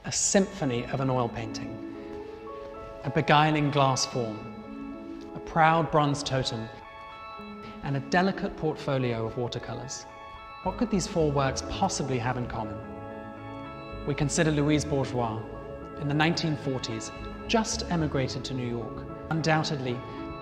a symphony of an oil painting, a beguiling glass form, a proud bronze totem, and a delicate portfolio of watercolors. What could these four works possibly have in common? We consider Louise Bourgeois, in the 1940s, just emigrated to New York, undoubtedly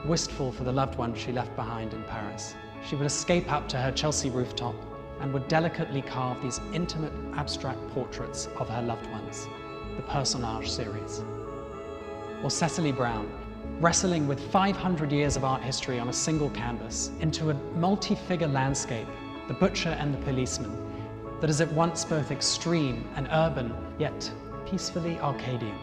wistful for the loved ones she left behind in Paris. She would escape up to her Chelsea rooftop and would delicately carve these intimate, abstract portraits of her loved ones, the Personnage series. Or Cecily Brown, wrestling with 500 years of art history on a single canvas into a multi-figure landscape, the butcher and the policeman, that is at once both extreme and urban, yet peacefully Arcadian.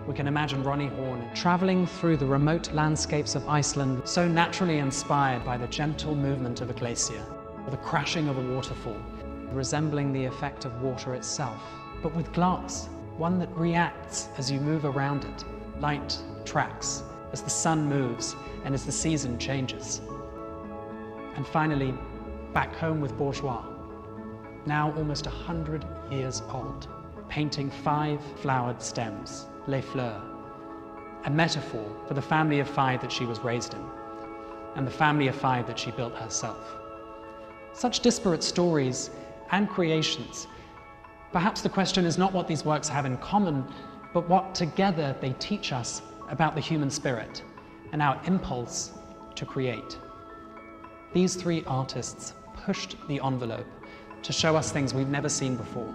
We can imagine Ronnie Horn traveling through the remote landscapes of Iceland, so naturally inspired by the gentle movement of a glacier, or the crashing of a waterfall, resembling the effect of water itself, but with glass, one that reacts as you move around it. Light tracks as the sun moves and as the season changes. And finally, back home with Bourgeois, now almost 100 years old, painting 5 flowered stems, les fleurs, a metaphor for the family of 5 that she was raised in, and the family of 5 that she built herself. Such disparate stories and creations. Perhaps the question is not what these works have in common, but what together they teach us about the human spirit and our impulse to create. These 3 artists pushed the envelope to show us things we've never seen before,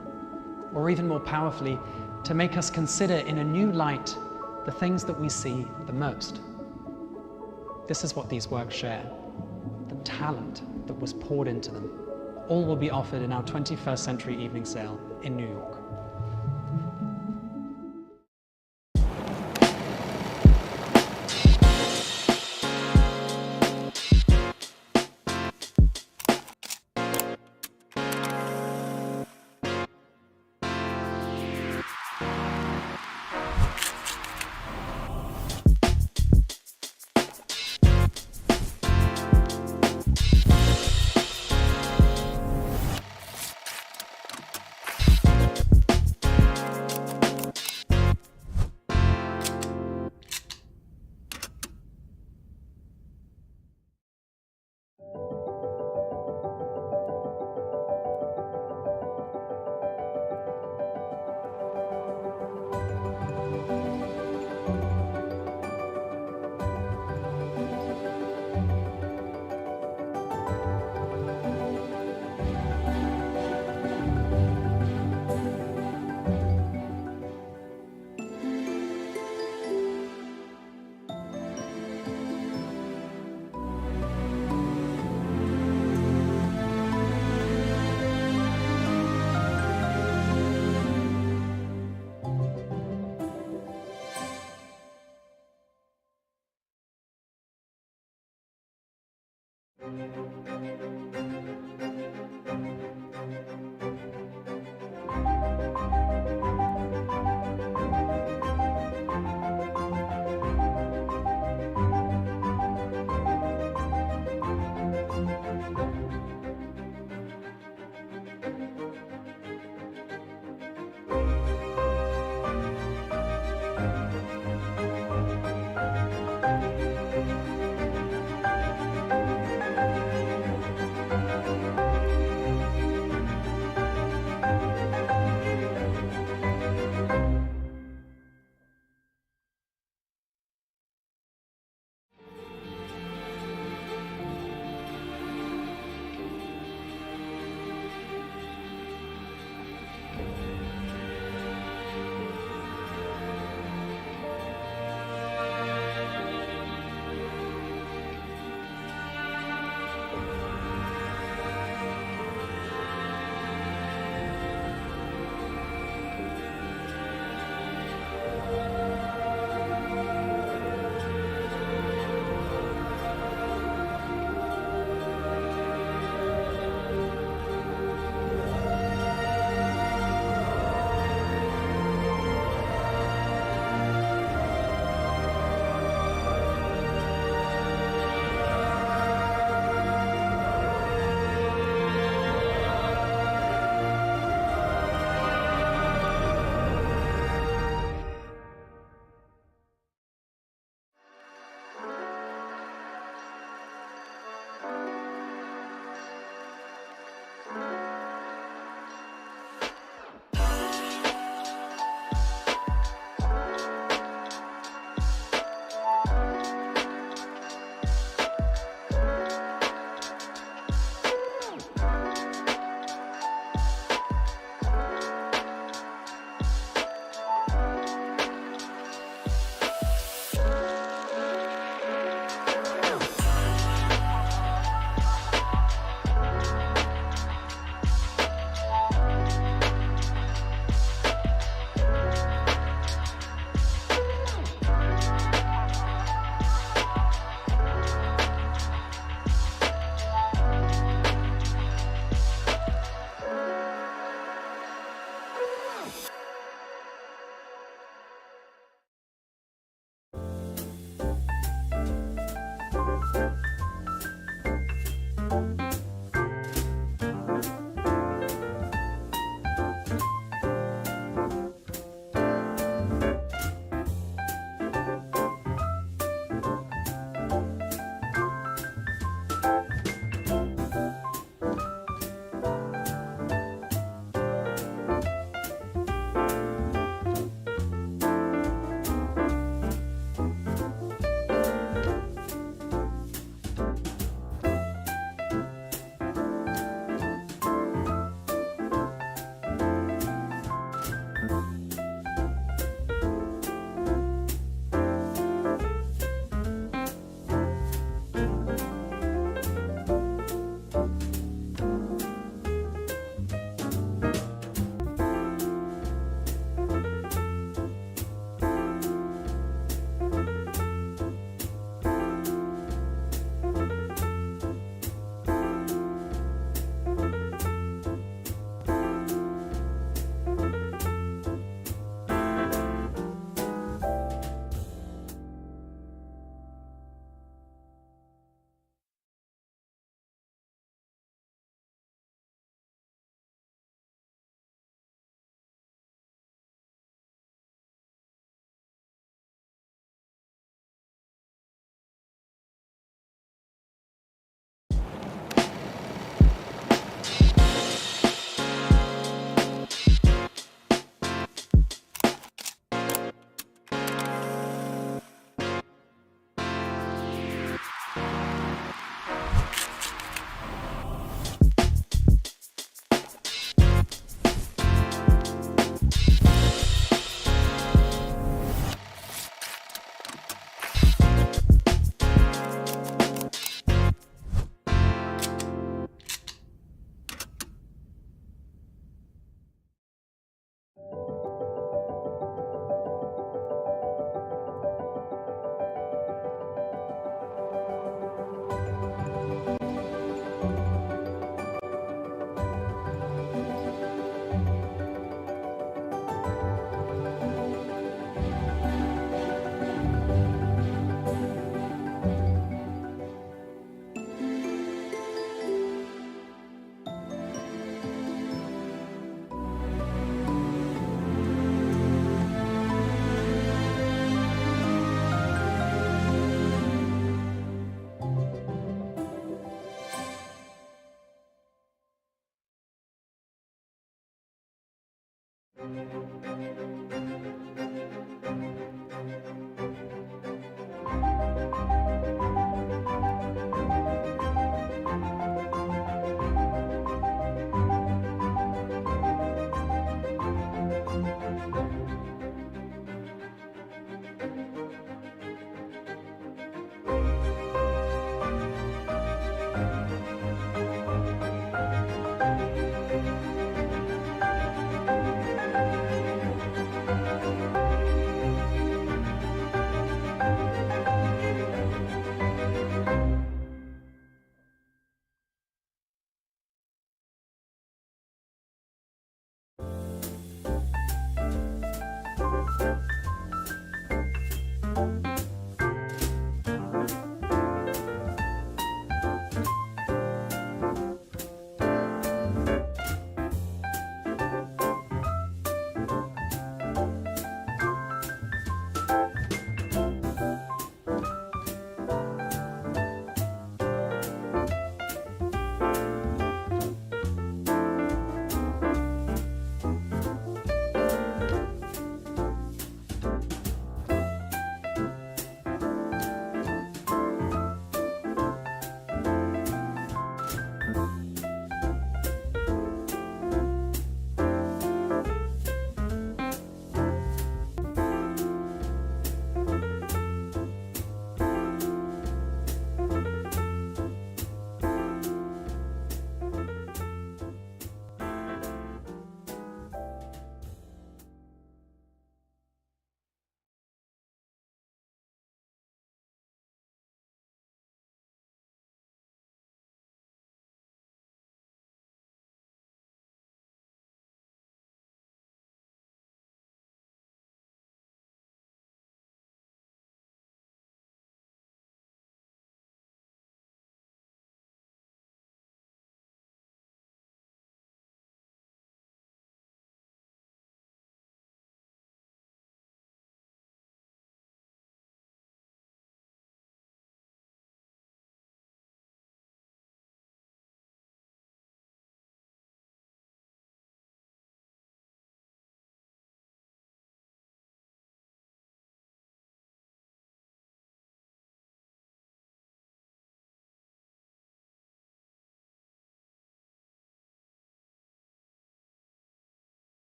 or even more powerfully, to make us consider in a new light the things that we see the most. This is what these works share, the talent that was poured into them. All will be offered in our 21st Century Evening Sale in New York.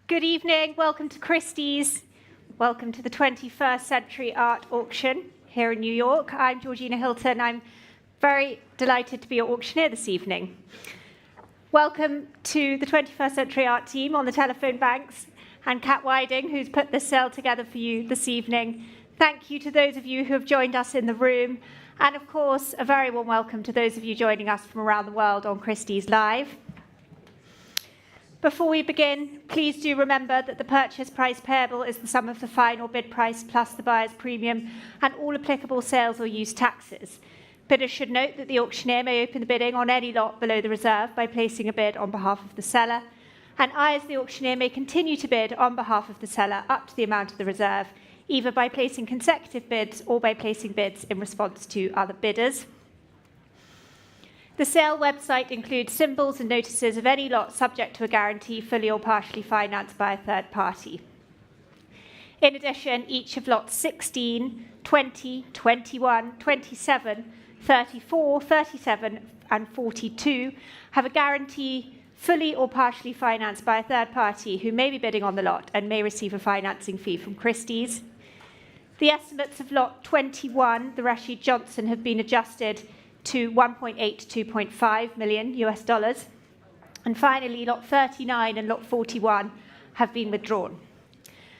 Good evening, welcome to Christie's. Welcome to the 21st Century Art Auction here in New York. I'm Georgina Hilton. I'm very delighted to be your auctioneer this evening. Welcome to the 21st Century Art team on the telephone banks and Kat Widing, who's put this sale together for you this evening. Thank you to those of you who have joined us in the room. And of course, a very warm welcome to those of you joining us from around the world on Christie's Live. Before we begin, please do remember that the purchase price payable is the sum of the final bid price plus the buyer's premium and all applicable sales or use taxes. Bidders should note that the auctioneer may open the bidding on any lot below the reserve by placing a bid on behalf of the seller, and I, as the auctioneer, may continue to bid on behalf of the seller up to the amount of the reserve, either by placing consecutive bids or by placing bids in response to other bidders. The sale website includes symbols and notices of any lot subject to a guarantee, fully or partially financed by a third party. In addition, each of lots 16, 20, 21, 27, 34, 37, and 42 have a guarantee fully or partially financed by a third party who may be bidding on the lot and may receive a financing fee from Christie's. The estimates of lot 21, the Rashid Johnson, have been adjusted to 1.8 to 2.5 million US dollars. And finally, lot 39 and lot 41 have been withdrawn.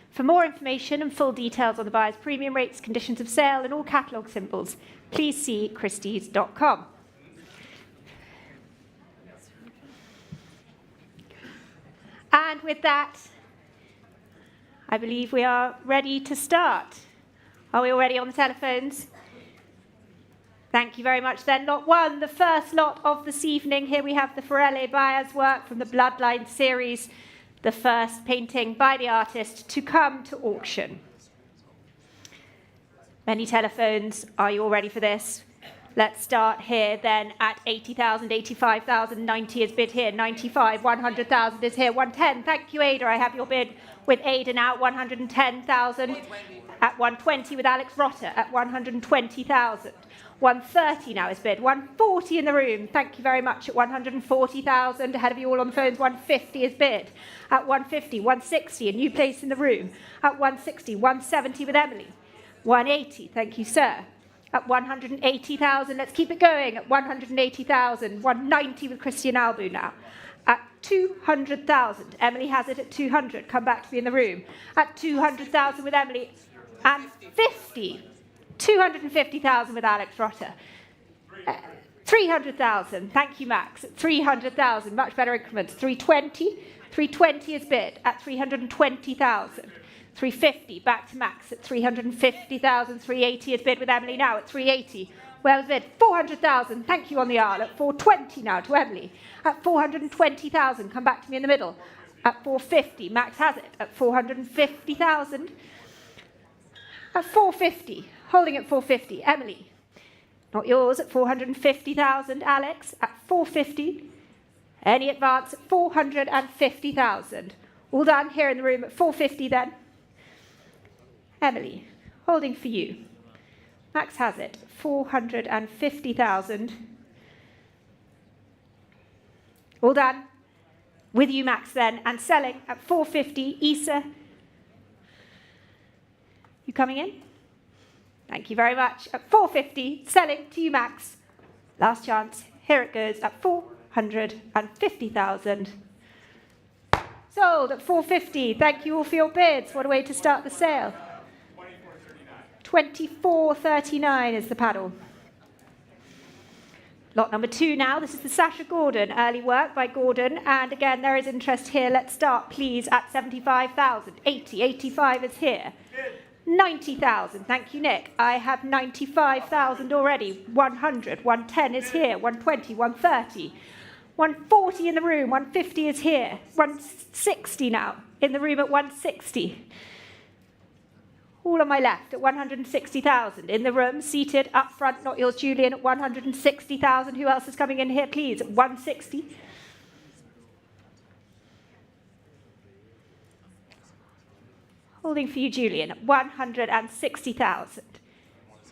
For more information and full details on the buyer's premium rates, conditions of sale, and all catalogue symbols, please see christies.com. And with that, I believe we are ready to start. Are we already on the telephones? Thank you very much then. Lot 1, the first lot of this evening. Here we have the Forelle buyer's work from the Bloodline series, the first painting by the artist to come to auction. Many telephones. Are you all ready for this? Let's start here then at 80,000, 85,000, 90 is bid here, 95, 100,000 is here, 110. Thank you, Ada. I have your bid with Ada now, 110,000 at 120 with Alex Rotter at 120,000. 130 now is bid, 140 in the room. Thank you very much at 140,000. Ahead of you all on the phones, 150 is bid. At 150, 160, a new place in the room. At 160, 170 with Emily. 180, thank you, sir. At 180,000, let's keep it going. At 180,000, 190 with Christian Albu now. At 200,000, Emily has it at 200. Come back to me in the room. At 200,000 with Emily. And 250,000 with Alex Rotter. 300,000, thank you, Max. At 300,000, much better increments. 320 is bid at 320,000. 350, back to Max at 350,000. 380 is bid with Emily now at 380. Well bid, 400,000, thank you on the aisle. At 420 now to Emily. At 420,000, come back to me in the middle. At 450, Max has it. At 450,000. At 450, holding at 450, Emily. Not yours at 450,000, Alex. At 450, any advance at 450,000. All done here in the room at 450 then. Emily, holding for you. Max has it, 450,000. All done. With you, Max, then, and selling at 450. Issa, you coming in? Thank you very much. At 450, selling to you, Max. Last chance. Here it goes at 450,000. Sold at 450. Thank you all for your bids. What a way to start the sale. 24.39 is the paddle. Lot number 2 now. This is the Sasha Gordon, early work by Gordon. And again, there is interest here. Let's start, please, at 75,000. 80, 85 is here. 90,000. Thank you, Nick. I have 95,000 already. 100, 110 is here. 120, 130. 140 in the room. 150 is here. 160 now. In the room at 160. All on my left at 160,000. In the room, seated up front, not yours, Julian, at 160,000. Who else is coming in here, please? At 160. Holding for you, Julian, at 160,000.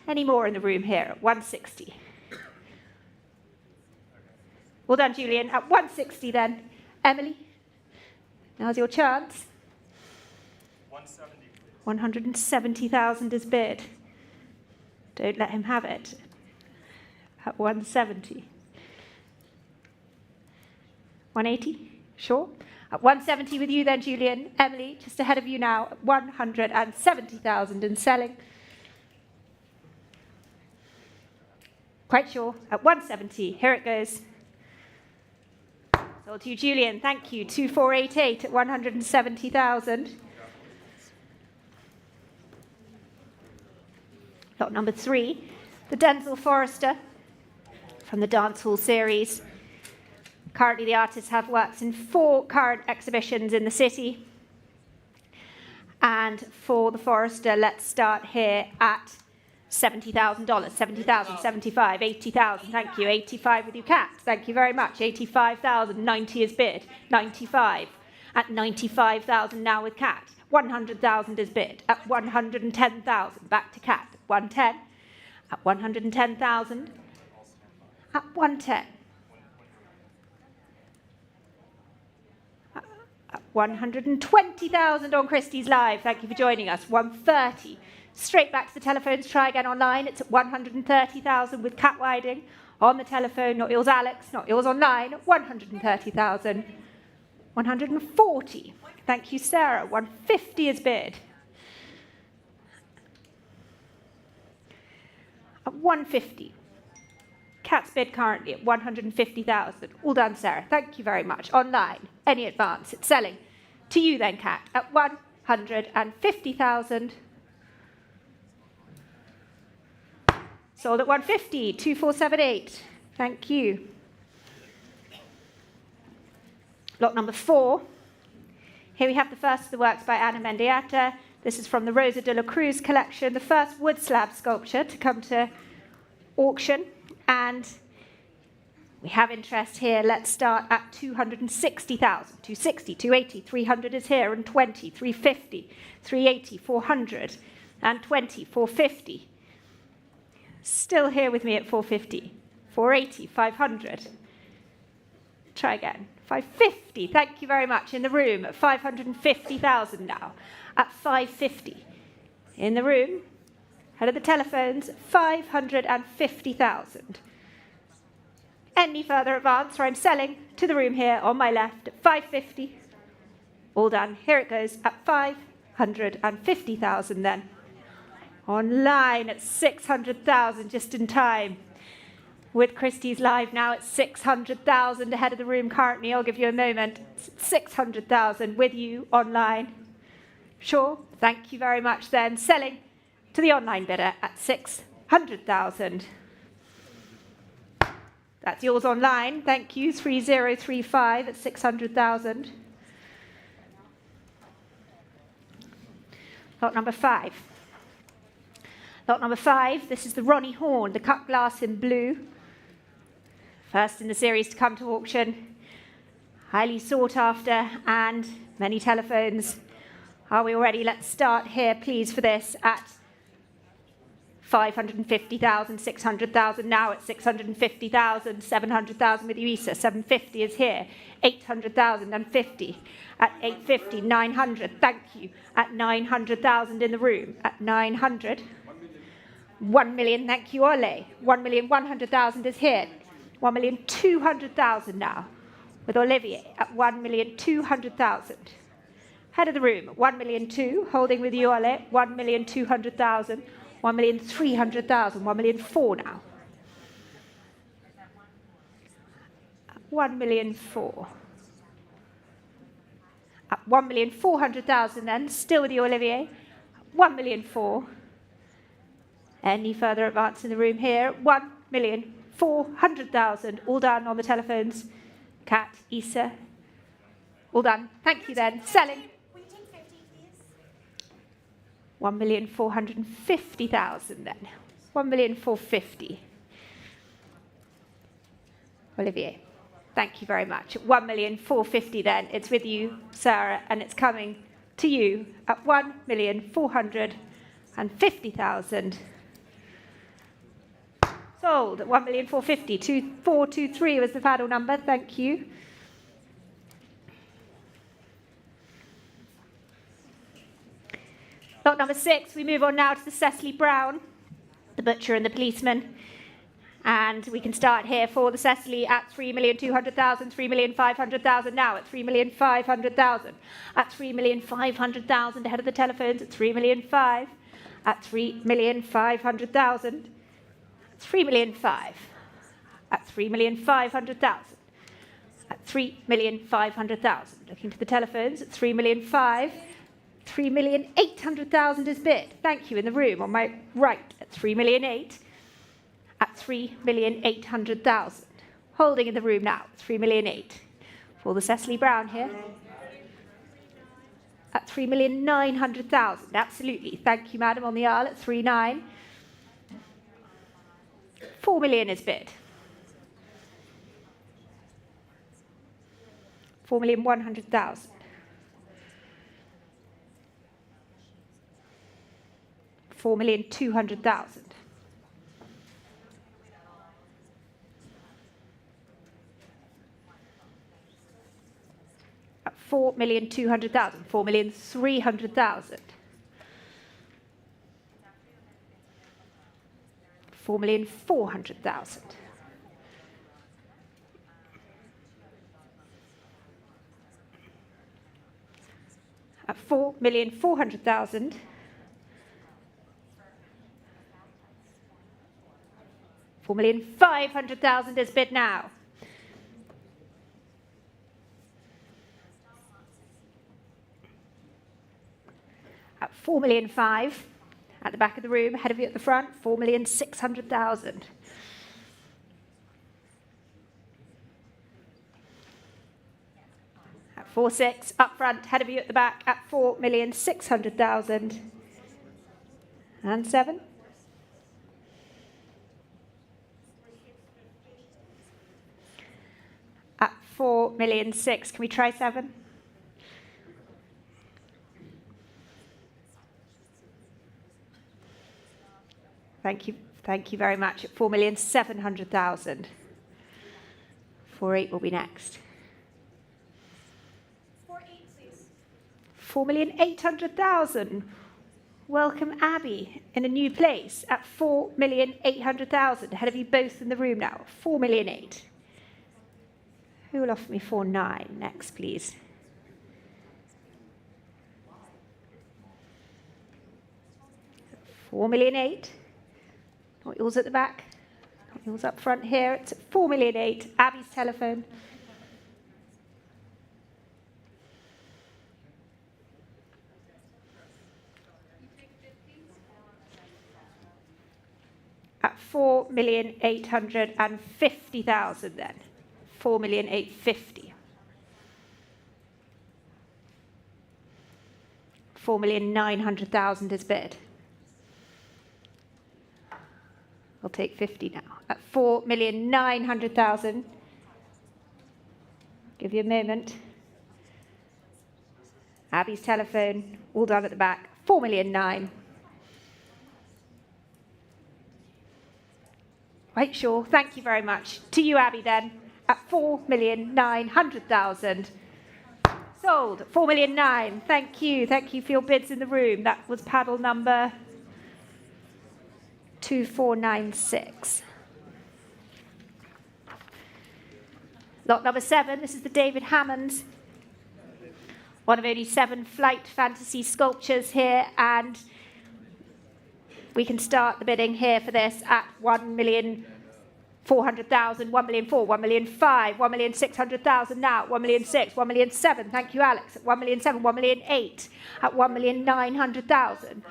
Any more in the room here at 160? Well done, Julian. At 160 then. Emily, now's your chance. 170,000 is bid. Don't let him have it. At 170. 180? Sure. At 170 with you then, Julian. Emily, just ahead of you now, at 170,000 and selling. Quite sure. At 170. Here it goes. Sold to you, Julian. Thank you. 2488 at 170,000. Lot number 3, the Denzel Forrester from the Dance Hall series. Currently, the artists have works in 4 current exhibitions in the city. And for the Forrester, let's start here at $70,000. 70,000, 75, 80,000. Thank you. 85 with you, Kat. Thank you very much. 85,000. 90 is bid. 95 at 95,000 now with Kat. 100,000 is bid at 110,000. Back to Kat. 110 at 110,000 at 110 at 120,000 on Christie's Live. Thank you for joining us. 130. Straight back to the telephones. Try again online. It's at 130,000 with Kat Widing on the telephone. Not yours, Alex. Not yours online. 130,000. 140. Thank you, Sarah. 150 is bid. At 150. Cat's bid currently at 150,000. All done, Sarah. Thank you very much. Online. Any advance? It's selling. To you then, Cat, at 150,000. Sold at 150. 2478. Thank you. Lot number 4. Here we have the first of the works by Ana Mendieta. This is from the Rosa de la Cruz collection, the first wood slab sculpture to come to auction. And we have interest here. Let's start at 260,000. 260, 280, 300 is here, and 20, 350, 380, 400, and 20, 450. Still here with me at 450, 480, 500. Try again. 550, thank you very much. In the room at 550,000 now. At 550. In the room, head of the telephones, 550,000. Any further advance, or I'm selling to the room here on my left at 550. All done. Here it goes at 550,000 then. Online at 600,000 just in time. With Christie's Live now at 600,000 ahead of the room currently. I'll give you a moment. 600,000 with you online. Sure. Thank you very much then. Selling to the online bidder at 600,000. That's yours online. Thank you. 3035 at 600,000. Lot number 5. Lot number 5. This is the Ronnie Horn, the cut glass in blue. First in the series to come to auction. Highly sought after, and many telephones. Are we all ready? Let's start here, please, for this at 550,000, 600,000 now at 650,000, 700,000 with you, Issa. 750 is here. 800,000 and 50. At 850, 900. Thank you. At 900,000 in the room. At 900. 1 million. Thank you, Ole. 1,100,000 is here. 1,200,000 now with Olivier at 1,200,000. Head of the room, 1,200,000, holding with you, Ole, 1,200,000, 1,300,000, 1,400,000 now. 1,400,000. At 1,400,000 then, still with you, Olivier, 1,400,000. Any further advance in the room here, 1,400,000, all done on the telephones. Kat, Issa, all done. Thank you then. Selling. Will you take 50, please? 1,450,000 then. 1,450,000. Olivier, thank you very much. 1,450,000 then. It's with you, Sarah, and it's coming to you at 1,450,000. Sold at 1,450,000. 2423 was the final number. Thank you. Lot number 6, we move on now to the Cecily Brown, the butcher and the policeman. And we can start here for the Cecily at 3,200,000, 3,500,000 now at 3,500,000, at 3,500,000 ahead of the telephones at 3,500,000, at 3,500,000, 3,500,000, at 3,500,000, at 3,500,000. Looking to the telephones at 3,500,000, 3,800,000 is bid. Thank you, in the room on my right at 3,800,000. At 3,800,000. Holding in the room now, 3,800,000. For the Cecily Brown here. At 3,900,000. Absolutely. Thank you, madam, on the aisle at 3,900,000. 4 million is bid. 4,100,000. 4,200,000. 4,200,000, 4,300,000, 4,400,000, 4,400,000, 4,500,000 is bid now. At 4,500,000, at the back of the room, ahead of you at the front, 4,600,000. At 4,600,000, up front, ahead of you at the back, at 4,600,000. And 7. At 4,600,000, can we try 7? Thank you very much. At 4,700,000. 4,800,000 will be next. 4,800,000. Welcome, Abby, in a new place at 4,800,000. Ahead of you both in the room now. 4,800,000. Who will offer me 4,900,000 next, please? £4,800,000. Not yours at the back. Not yours up front here. It's at 4,800,000. Abby's telephone. At 4,850,000 then. 4,850,000. 4,900,000 is bid. I'll take 50 now. At 4,900,000. Give you a moment. Abby's telephone, all done at the back. 4,900,000. Right, sure. Thank you very much. To you, Abby, then. At 4,900,000. Sold. 4,900,000. Thank you. Thank you for your bids in the room. That was paddle number 2496. Lot number 7. This is the David Hammons. One of only 7 flight fantasy sculptures here, and we can start the bidding here for this at 1,400,000, 1,400,000, 1,500,000, 1,600,000 now, 1,600,000, 1,700,000. Thank you, Alex. At 1,700,000, 1,800,000, at 1,900,000.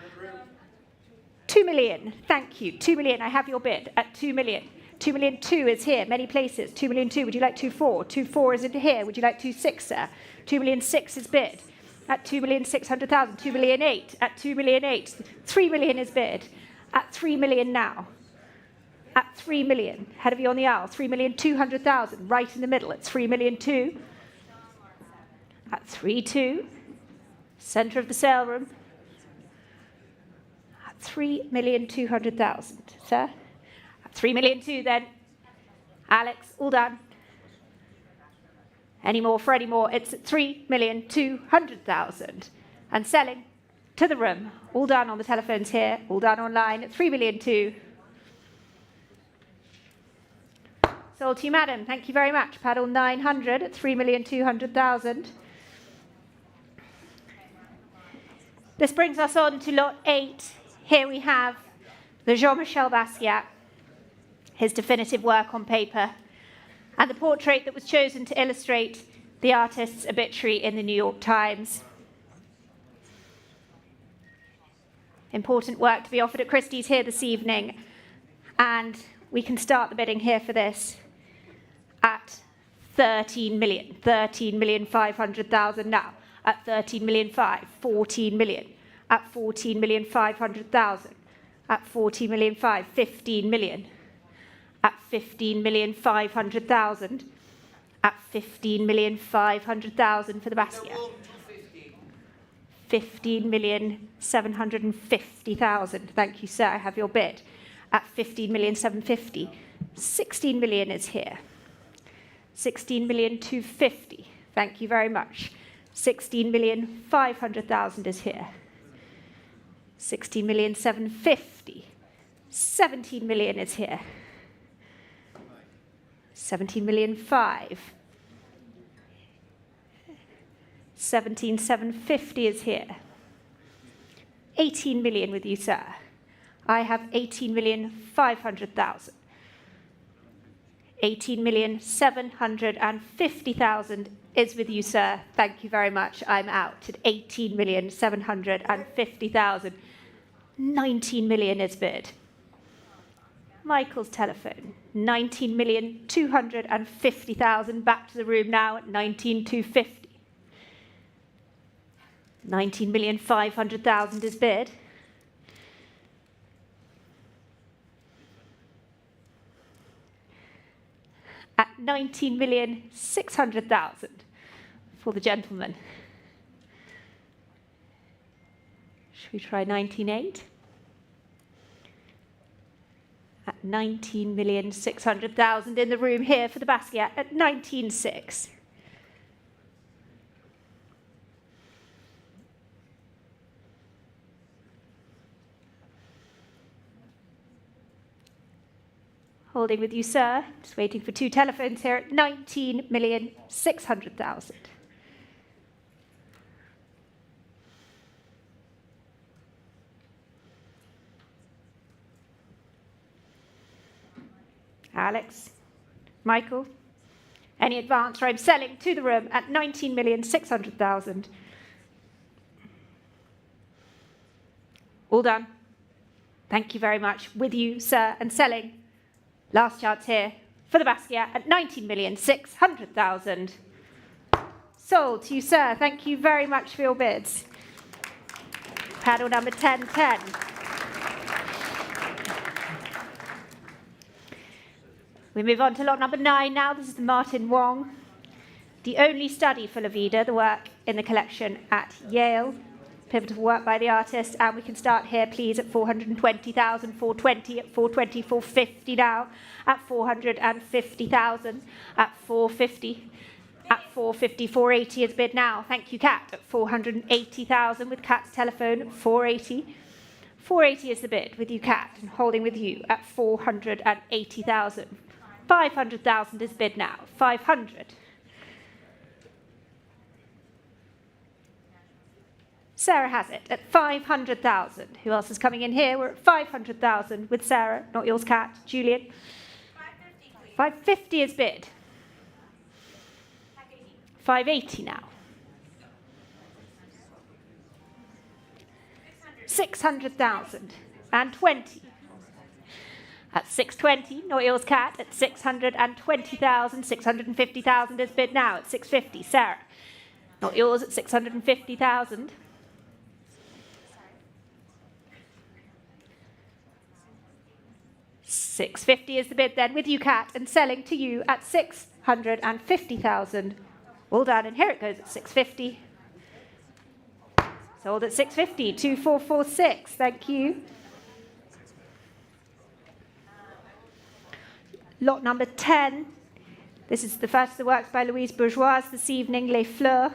2 million. Thank you. 2 million. I have your bid at 2 million. 2,200,000 is here, many places. 2,200,000. Would you like 2,400,000? 2,400,000 is in here. Would you like 2,600,000, sir? 2,600,000 is bid. At 2,600,000, 2,800,000. At 2,800,000, 3 million is bid. At 3 million now. At 3 million. Head of you on the aisle. 3,200,000. Right in the middle. At 3,200,000. At 3,200,000. Centre of the sale room. At 3,200,000. Sir? At 3,200,000 then. Alex, all done. Any more for any more? It's at 3,200,000. And selling to the room. All done on the telephones here, all done online at 3,200,000. Sold to you, madam. Thank you very much. Paddle 900 at 3,200,000. This brings us on to lot 8. Here we have the Jean-Michel Basquiat, his definitive work on paper, and the portrait that was chosen to illustrate the artist's obituary in the New York Times. Important work to be offered at Christie's here this evening, and we can start the bidding here for this at 13,500,000 now. At 13,500,000, 14 million. At 14,500,000. At 14,500,000, 15 million. At 15,500,000. At 15,500,000 for the Basquiat. 15,750,000. Thank you, sir. I have your bid. At 15,750,000. 16 million is here. 16,250,000. Thank you very much. 16,500,000 is here. 16,750,000. 17 million is here. 17,500,000. 17,750 is here. 18 million with you, sir. I have 18,500,000. 18,750,000 is with you, sir. Thank you very much. I'm out at 18,750,000. 19 million is bid. Michael's telephone. 19,250,000. Back to the room now at 19,250. 19,500,000 is bid. At 19,600,000 for the gentleman. Should we try 19,800,000? At 19,600,000 in the room here for the Basquiat at 19,600,000. Holding with you, sir. Just waiting for 2 telephones here at 19,600,000. Alex, Michael, any advance? I'm selling to the room at 19,600,000. All done. Thank you very much. With you, sir, and selling. Last chance here for the Basquiat at 19,600,000. Sold to you, sir. Thank you very much for your bids. Paddle number 1010. We move on to lot number 9 now. This is the Martin Wong, the only study for La Vida, the work in the collection at Yale. Pivotal work by the artist, and we can start here, please, at 420,000, 420, at 420, 450 now, at 450,000, at 450, at 450, 480 is bid now. Thank you, Kat, at 480,000 with Kat's telephone at 480. 480 is the bid with you, Kat, and holding with you at 480,000. 500,000 is bid now. 500. Sarah has it at 500,000. Who else is coming in here? We're at 500,000 with Sarah, not yours, Kat. Julian? 550 is bid. 580 now. 600,000 and 20. At 620, not yours, Kat. At 620,000, 650,000 is bid now. At 650, Sarah. Not yours at 650,000. 650 is the bid then with you, Kat, and selling to you at 650,000. All done, and here it goes at 650. Sold at 650, 2446. Thank you. Lot number 10. This is the first of the works by Louise Bourgeois this evening, Les Fleurs.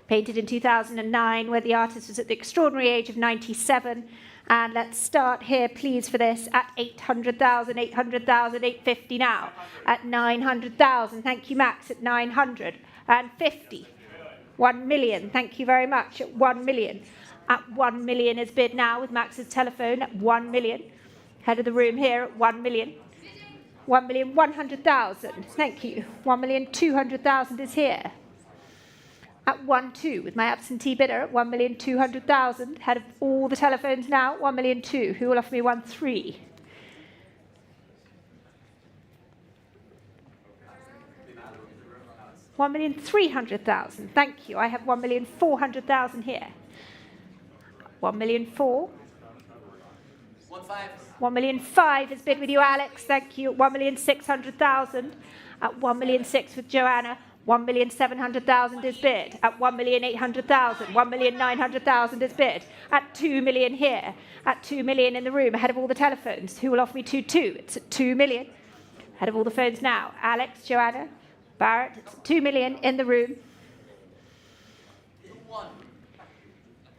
painted in 2009, where the artist was at the extraordinary age of 97. And let's start here, please, for this at 800,000, 800,000, 850 now. At 900,000, thank you, Max, at 950. 1 million, thank you very much, at 1 million. At 1 million is bid now with Max's telephone at 1 million. Head of the room here at 1 million. 1,100,000, thank you. 1,200,000 is here. At 1.2 with my absentee bidder at 1,200,000. Head of all the telephones now, 1,200,000. Who will offer me 1.3? $1,300,000. Thank you. I have 1,400,000 here. 1,400,000. 1,500,000 is bid with you, Alex. Thank you. 1,600,000. At 1,600,000 with Joanna. 1,700,000 is bid. At 1,800,000. 1,900,000 is bid. At 2 million here. At 2 million in the room, ahead of all the telephones. Who will offer me 2.2? It's at 2 million. Ahead of all the phones now. Alex, Joanna, Barrett. It's at 2 million in the room.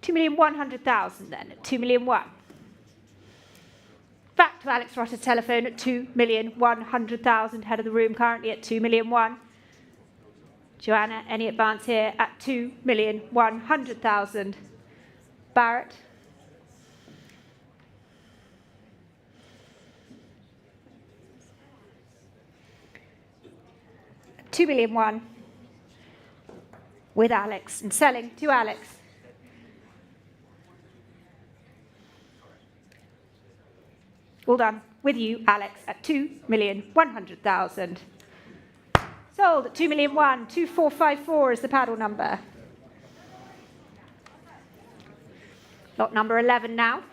2,100,000 then. At 2,100,000. Back to Alex Rotter's telephone at 2,100,000. Head of the room currently at 2,100,000. Joanna, any advance here at 2,100,000. Barrett. 2,100,000 with Alex and selling to Alex. All done with you, Alex, at 2,100,000. Sold at 2,100,000. 2454 is the paddle number. Lot number 11 now.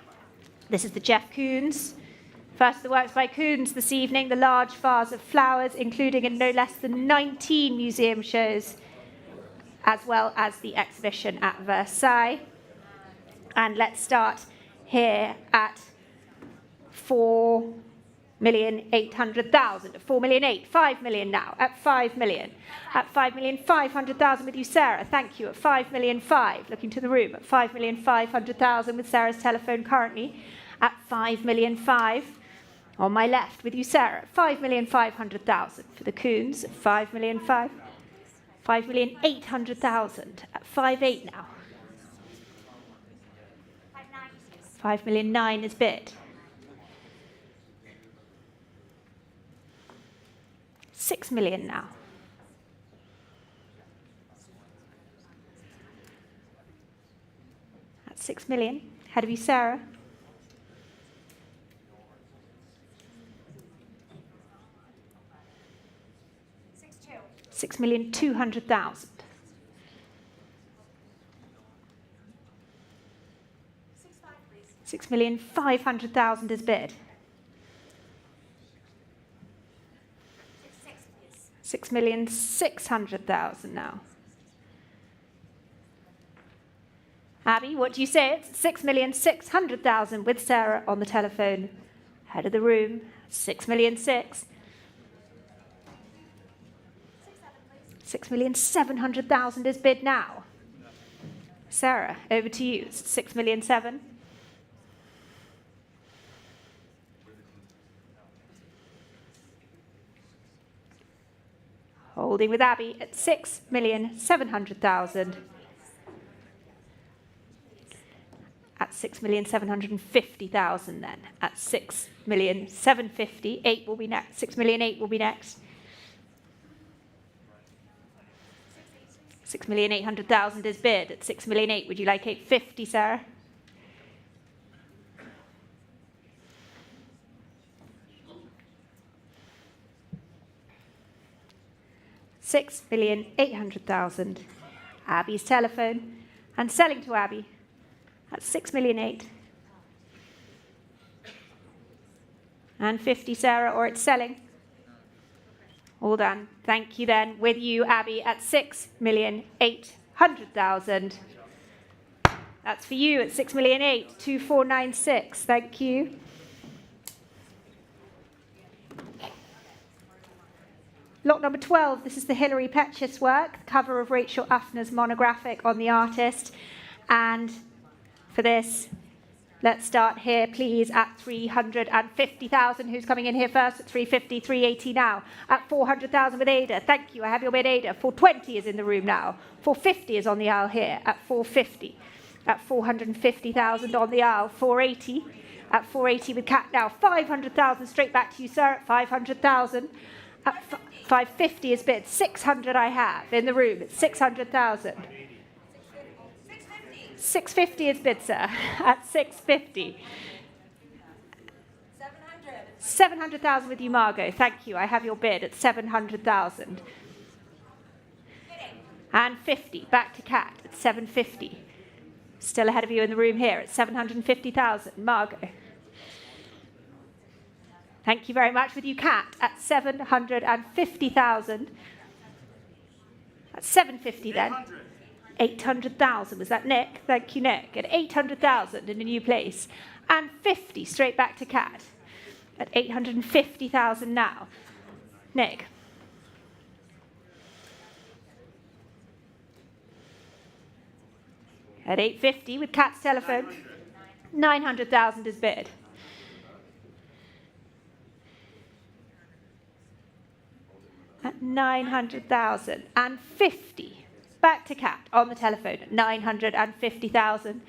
This is the Jeff Koons. First of the works by Koons this evening, the large vase of flowers, including in no less than 19 museum shows, as well as the exhibition at Versailles. And let's start here at 4,800,000. At 4,800,000. 5 million now. At 5 million. At 5,500,000 with you, Sarah. Thank you. At 5,500,000. Looking to the room. At 5,500,000 with Sarah's telephone currently. At 5,500,000. On my left with you, Sarah. 5,500,000 for the Koons. At 5,500,000. 5,800,000. At 5,800,000 now. 5,900,000 is bid. 6 million now. At 6 million. Ahead of you, Sarah. 6,200,000. 6,500,000 is bid. 6,600,000 now. Abby, what do you say? It's 6,600,000 with Sarah on the telephone. Head of the room, 6,600,000. 6,700,000 is bid now. Sarah, over to you. 6,700,000. Holding with Abby at 6,700,000. At 6,750,000 then. At 6,750,000. 8 will be next. 6,800,000 will be next. 6,800,000 is bid. At 6,800,000, would you like 850, Sarah? $6,800,000. Abby's telephone and selling to Abby at 6,800,000. And 50, Sarah, or it's selling. All done. Thank you then. With you, Abby, at 6,800,000. That's for you at 6,800,000. 2496. Thank you. Lot number 12, this is the Hilary Petchis work, cover of Rachel Uffner's monographic on the artist. And for this, let's start here, please, at 350,000. Who's coming in here first? At 350, 380 now. At 400,000 with Ada. Thank you, I have your bid, Ada. 420 is in the room now. 450 is on the aisle here at 450. At 450,000 on the aisle, 480. At 480 with Cat now. 500,000 straight back to you, sir, at 500,000. At 550 is bid. 600 I have in the room. It's 600,000. 650 is bid, sir. At 650. 700,000 with you, Margot. Thank you. I have your bid at 700,000. And 50. Back to Cat at 750. Still ahead of you in the room here at 750,000. Margot. Thank you very much with you, Cat, at 750,000. At 750 then. 800,000. Was that Nick? Thank you, Nick. At 800,000 in a new place. And 50 straight back to Cat. At 850,000 now. Nick. At 850 with Cat's telephone. 900,000 is bid. At 900,000 and 50. Back to Cat on the telephone at 950,000.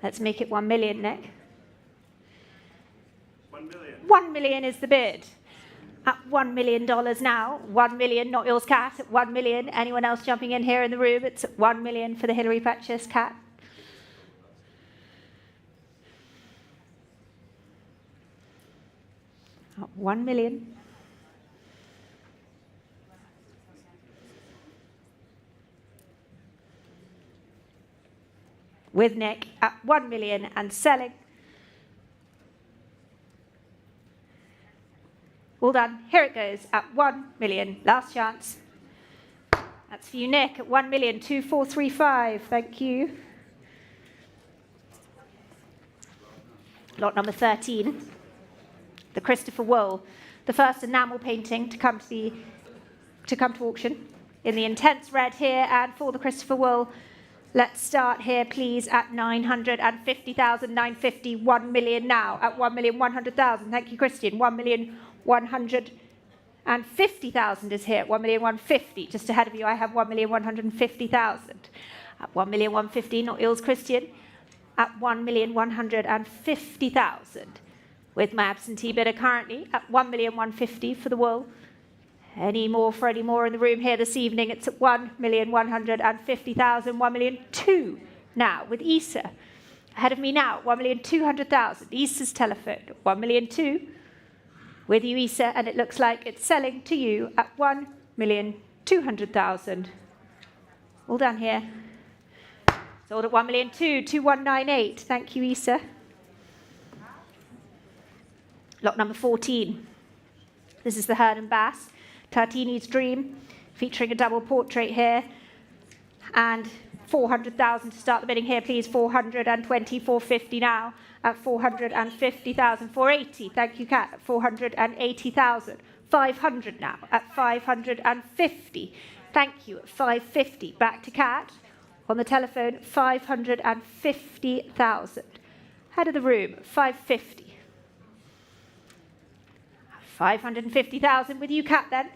Let's make it 1 million, Nick. 1 million. 1 million is the bid. At $1 million now. 1 million, not yours, Cat. At 1 million. Anyone else jumping in here in the room? It's at 1 million for the Hilary Petchis, Cat. At 1 million. With Nick at 1 million and selling. All done. Here it goes at 1 million. Last chance. That's for you, Nick, at 1 million. 2435. Thank you. Lot number 13. The Christopher Wool, the first enamel painting to come to auction in the intense red here. And for the Christopher Wool, let's start here, please, at 950,000, 950, 1 million now, at 1,100,000. Thank you, Christian. 1,150,000 is here, 1,150,000. Just ahead of you, I have 1,150,000. At 1,150,000, not yours, Christian. At 1,150,000. With my absentee bidder currently at 1,150,000 for the wool. Any more for any more in the room here this evening? It's at 1,150,000, 1,200,000 now with Issa. Ahead of me now, 1,200,000. Issa's telephone, 1,200,000 with you, Issa, and it looks like it's selling to you at 1,200,000. All done here. Sold at 1,200,000, 2198. Thank you, Issa. Lot number 14. This is the Hearn and Bass, Tartini's Dream, featuring a double portrait here. And 400,000 to start the bidding here, please. 420, 450 now at 450,000, 480. Thank you, Kat. At 480,000. 500 now at 550. Thank you. At 550. Back to Kat on the telephone. 550,000. Head of the room. 550. 550,000 with you, Kat, then.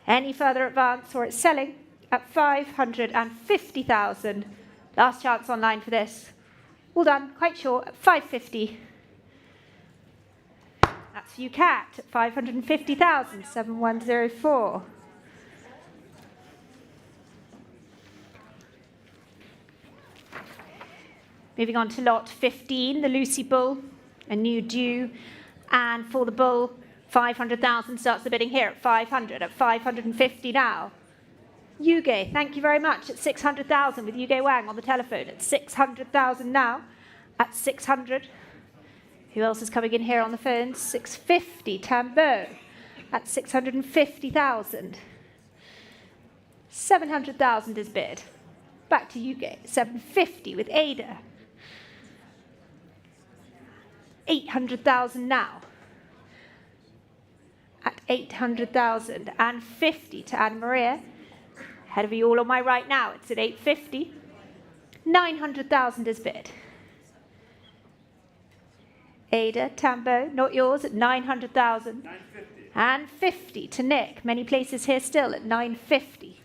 Any further advance or it's selling at 550,000. Last chance online for this. All done, quite short, at 550. That's for you, Kat, at 550,000, 7104. Moving on to lot 15, the Lucy Bull, a new due. And for the Bull, 500,000 starts the bidding here at 500, at 550 now. Yuge, thank you very much, at 600,000 with Yuge Wang on the telephone at 600,000 now, at 600. Who else is coming in here on the phone? 650, Tambo, at 650,000. 700,000 is bid. Back to Yuge, 750 with Ada. 800,000 now. at 800,000 and 50 to Anna Maria. Ahead of you all on my right now, it's at 850. 900,000 is bid. Ada, Tambo, not yours, at 900,000. 950. And 50 to Nick. Many places here still at 950.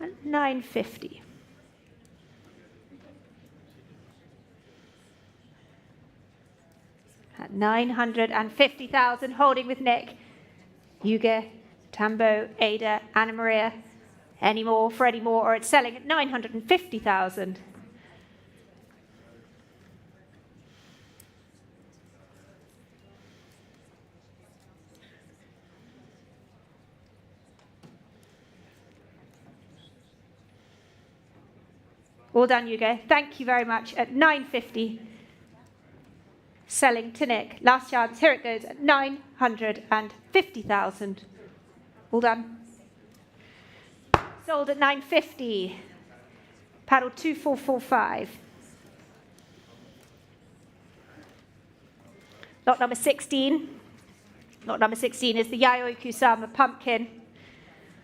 And 950. At 950,000, holding with Nick. Yuga, Tambo, Ada, Anna Maria. Any more for any more, or it's selling at 950,000. All done, Yuga. Thank you very much. At 950, selling to Nick. Last chance. Here it goes at 950,000. All done. Sold at 950. Paddle 2445. Lot number 16. Lot number 16 is the Yayoi Kusama pumpkin.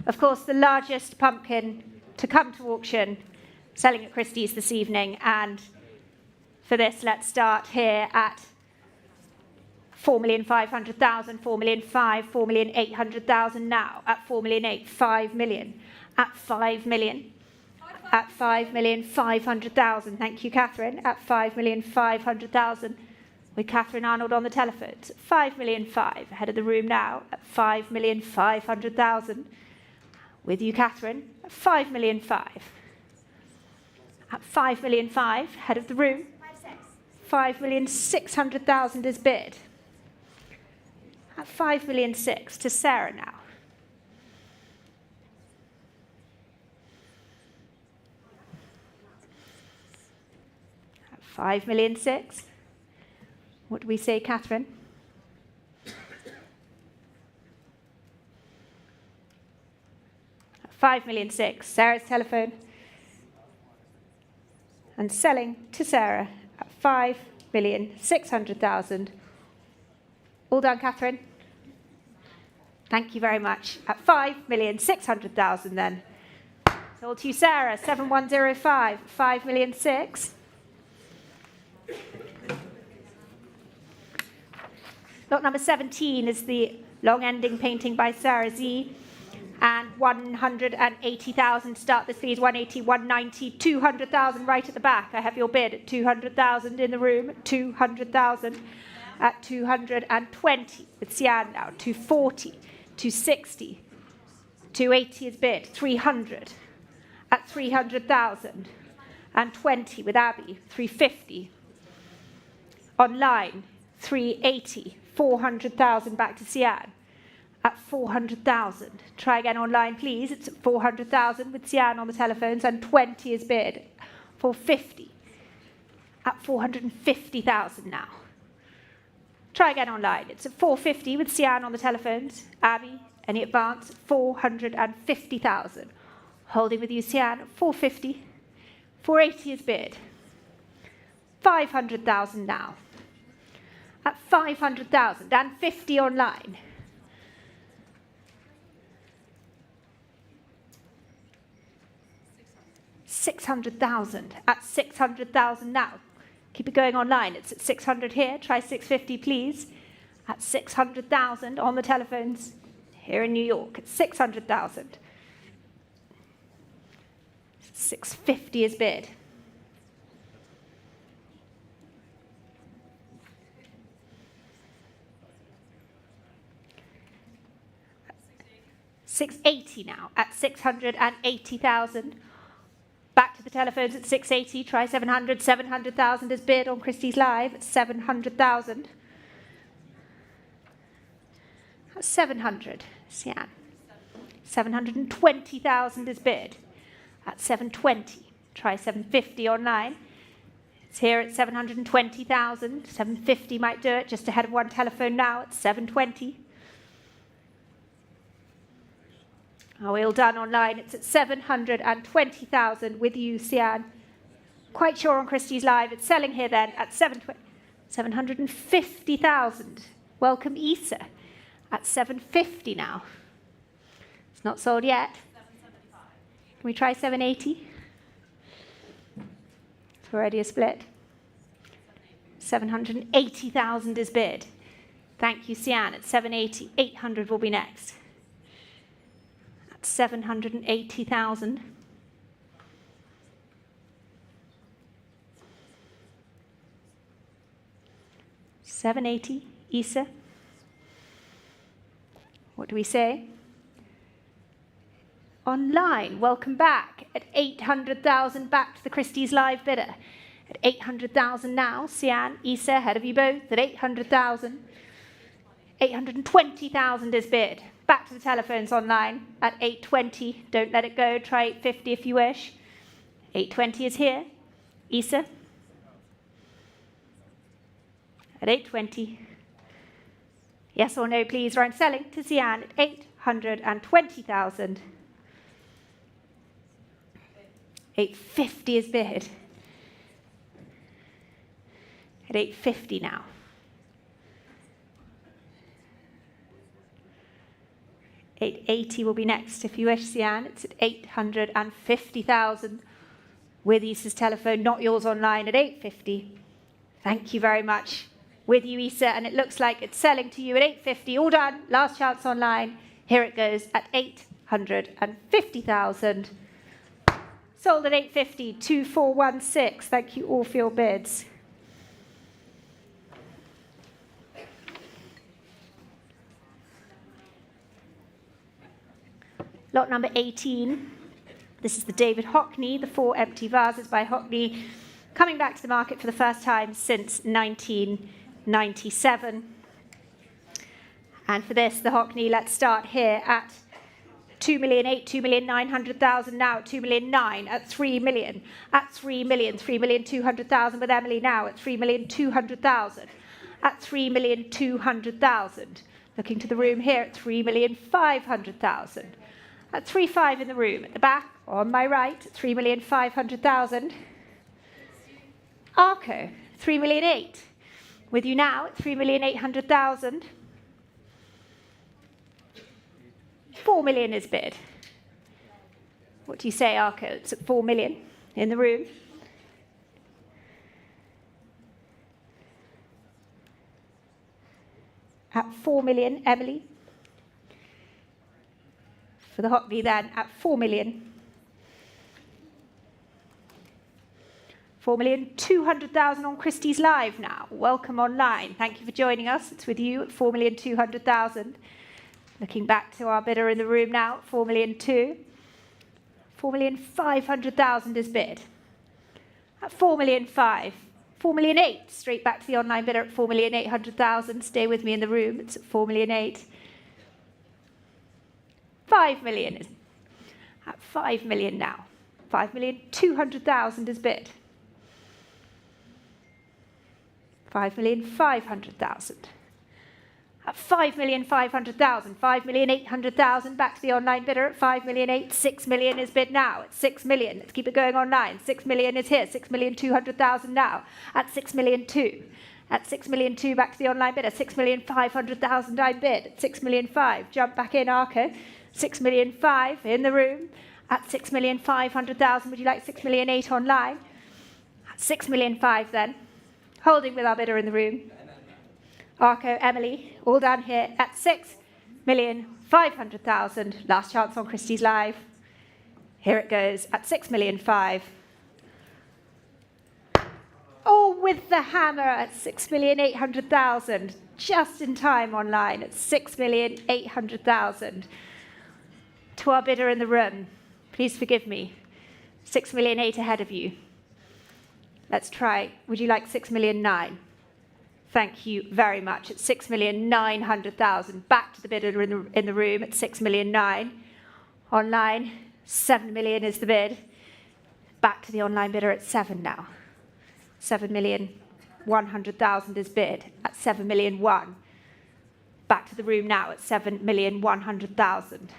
Of course, the largest pumpkin to come to auction, selling at Christie's this evening. And for this, let's start here at 4,500,000, 4,500,000, 4,800,000 now. At 4,800,000, 5 million. At 5 million. At 5,500,000. Thank you, Catherine. At 5,500,000. With Catherine Arnold on the telephones. 5,500,000. Ahead of the room now. At 5,500,000. With you, Catherine. At 5,500,000. At 5,500,000. Head of the room. 5,600,000 is bid. At 5,600,000 to Sarah now. At 5,600,000. What do we say, Catherine? At 5,600,000. Sarah's telephone. And selling to Sarah at 5,600,000. All done, Catherine? Thank you very much. At 5,600,000 then. Sold to you, Sarah, 7105, 5,600,000. Lot number 17 is the long ending painting by Sarah Z. And 180,000. Start this, please. 180, 190, 200,000 right at the back. I have your bid at 200,000 in the room. 200,000 at 220 with Sian now. 240, 260, 280 is bid. 300 at 300,000 and 20 with Abby. 350 online. 380, 400,000 back to Sian. At 400,000. Try again online, please. It's at 400,000 with Sian on the telephones, and 20 is bid. 450. At 450,000 now. Try again online. It's at 450 with Sian on the telephones. Abby, any advance? 450,000. Holding with you, Sian, at 450. 480 is bid. 500,000 now. At 500,000 and 50 online. 600,000 at 600,000 now. Keep it going online. It's at 600 here. Try 650, please. At 600,000 on the telephones here in New York. It's 600,000. 650 is bid. $680 now at 680,000. Back to the telephones at 680. Try 700. 700,000 is bid on Christie's Live at 700,000. That's 700. Sian. 720,000 is bid at 720. Try 750 online. It's here at 720,000. 750 might do it. Just ahead of one telephone now at 720. Are we all done online? It's at 720,000 with you, Sian. Quite sure on Christie's Live. It's selling here then at 720. 750,000. Welcome, Issa, at 750 now. It's not sold yet. 775. Can we try 780? It's already a split. 780,000 is bid. Thank you, Sian, at 780. 800 will be next. At 780,000. $780, Issa. What do we say? Online, welcome back at 800,000, back to the Christie's live bidder. At 800,000 now, Sian, Issa, ahead of you both at 800,000. 820,000 is bid. Back to the telephones online at 820. Don't let it go. Try 850 if you wish. 820 is here. Issa. At 820. Yes or no, please. I'm selling to Sian at 820,000. 850 is bid. At 850 now. 880 will be next if you wish, Sian. It's at 850,000 with Issa's telephone, not yours online, at 850. Thank you very much. With you, Issa, and it looks like it's selling to you at 850. All done. Last chance online. Here it goes at 850,000. Sold at 850. 2416. Thank you all for your bids. Lot number 18. This is the David Hockney, the 4 empty vases by Hockney, coming back to the market for the first time since 1997. And for this, the Hockney, let's start here at 2,008,000, 2,900,000 now at 2,009,000, at 3 million, at 3 million, 3,200,000 with Emily now at 3,200,000, at 3,200,000. Looking to the room here at 3,500,000. At 3.5 in the room. At the back, on my right, 3,500,000. Arco, 3,008,000. With you now at 3,800,000. 4 million is bid. What do you say, Arco? It's at 4 million in the room. At 4 million, Emily. For the Hockney then at 4 million. 4,200,000 on Christie's Live now. Welcome online. Thank you for joining us. It's with you at 4,200,000. Looking back to our bidder in the room now at 4,200,000. 4,500,000 is bid. At 4,500,000. 4,800,000. Straight back to the online bidder at 4,800,000. Stay with me in the room. It's at 4,800,000. 5 million is at 5 million now. 5,200,000 is bid. 5,500,000. At 5,500,000. 5,800,000 back to the online bidder at 5,800,000. 6 million is bid now. At 6 million. Let's keep it going online. 6 million is here. 6,200,000 now. At 6,200,000. At 6,200,000 back to the online bidder. 6,500,000 I bid. At 6,500,000. Jump back in, Arco. 6,500,000 in the room. At 6,500,000. Would you like 6,800,000 online? At 6,500,000 then. Holding with our bidder in the room. Arco, Emily, all down here at 6,500,000. Last chance on Christie's Live. Here it goes at 6,500,000. Oh, with the hammer at 6,800,000. Just in time online at 6,800,000. To our bidder in the room, please forgive me. 6,800,000 ahead of you. Let's try. Would you like 6,900,000? Thank you very much. At 6,900,000. Back to the bidder in the room at 6,900,000. Online, 7 million is the bid. Back to the online bidder at 7 now. 7,100,000 is bid at 7,100,000. Back to the room now at 7,100,000.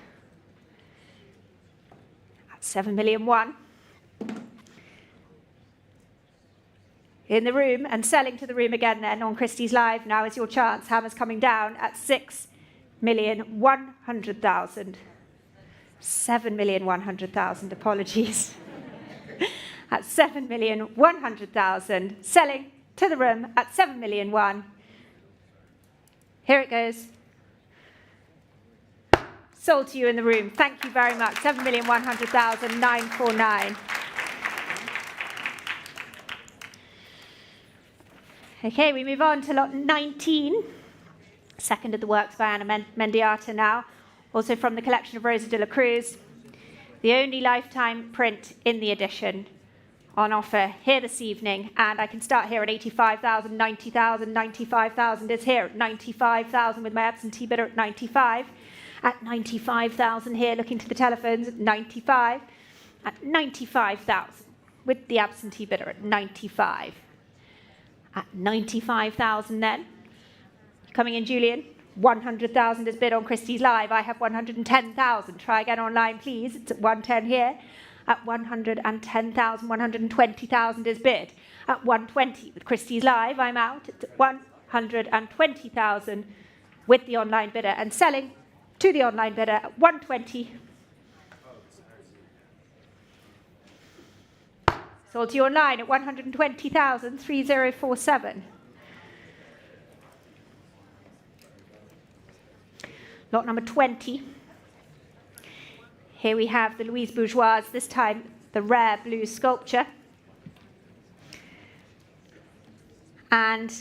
At 7,100,000. in the room and selling to the room again then on Christie's Live. Now is your chance. Hammers coming down at 6,100,000. 7,100,000, apologies. At 7,100,000. Selling to the room at 7,000,001. Here it goes. Sold to you in the room. Thank you very much. 7,100,949. Okay, we move on to lot 19. Second of the works by Anna Mendiata now. Also from the collection of Rosa de la Cruz. The only lifetime print in the edition on offer here this evening. And I can start here at 85,000, 90,000, 95,000 is here at 95,000 with my absentee bidder at 95. At 95,000 here, looking to the telephones at 95. At 95,000 with the absentee bidder at 95. At 95,000 then. Coming in, Julian. 100,000 is bid on Christie's Live. I have 110,000. Try again online, please. It's at 110 here. At 110,000, 120,000 is bid. At 120 with Christie's Live, I'm out. It's at 120,000 with the online bidder and selling to the online bidder at 120. Sold to you online at 120,000, 3047. Lot number 20. Here we have the Louise Bourgeois, this time the rare blue sculpture. And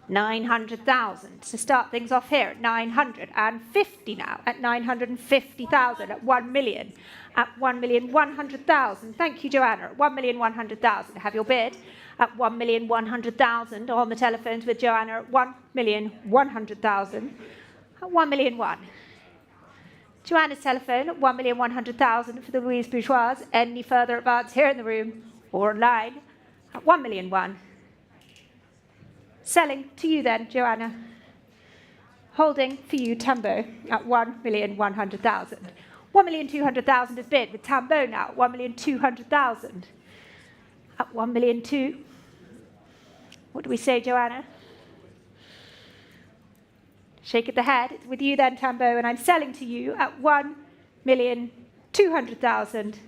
900,000. To start things off here at 950 now, at 950,000, at 1 million, at 1,100,000. Thank you, Joanna, at 1,100,000. Have your bid at 1,100,000 on the telephones with Joanna at 1,100,000. At 1,000,001. Joanna's telephone at 1,100,000 for the Louise Bourgeois. Any further advance here in the room or online at 1,000,001. Selling to you then, Joanna. Holding for you, Tambo, at 1,100,000. 1,200,000 is bid with Tambo now, 1,200,000. At 1,200,000. What do we say, Joanna? Shake of the head. It's with you then, Tambo, and I'm selling to you at 1,200,000.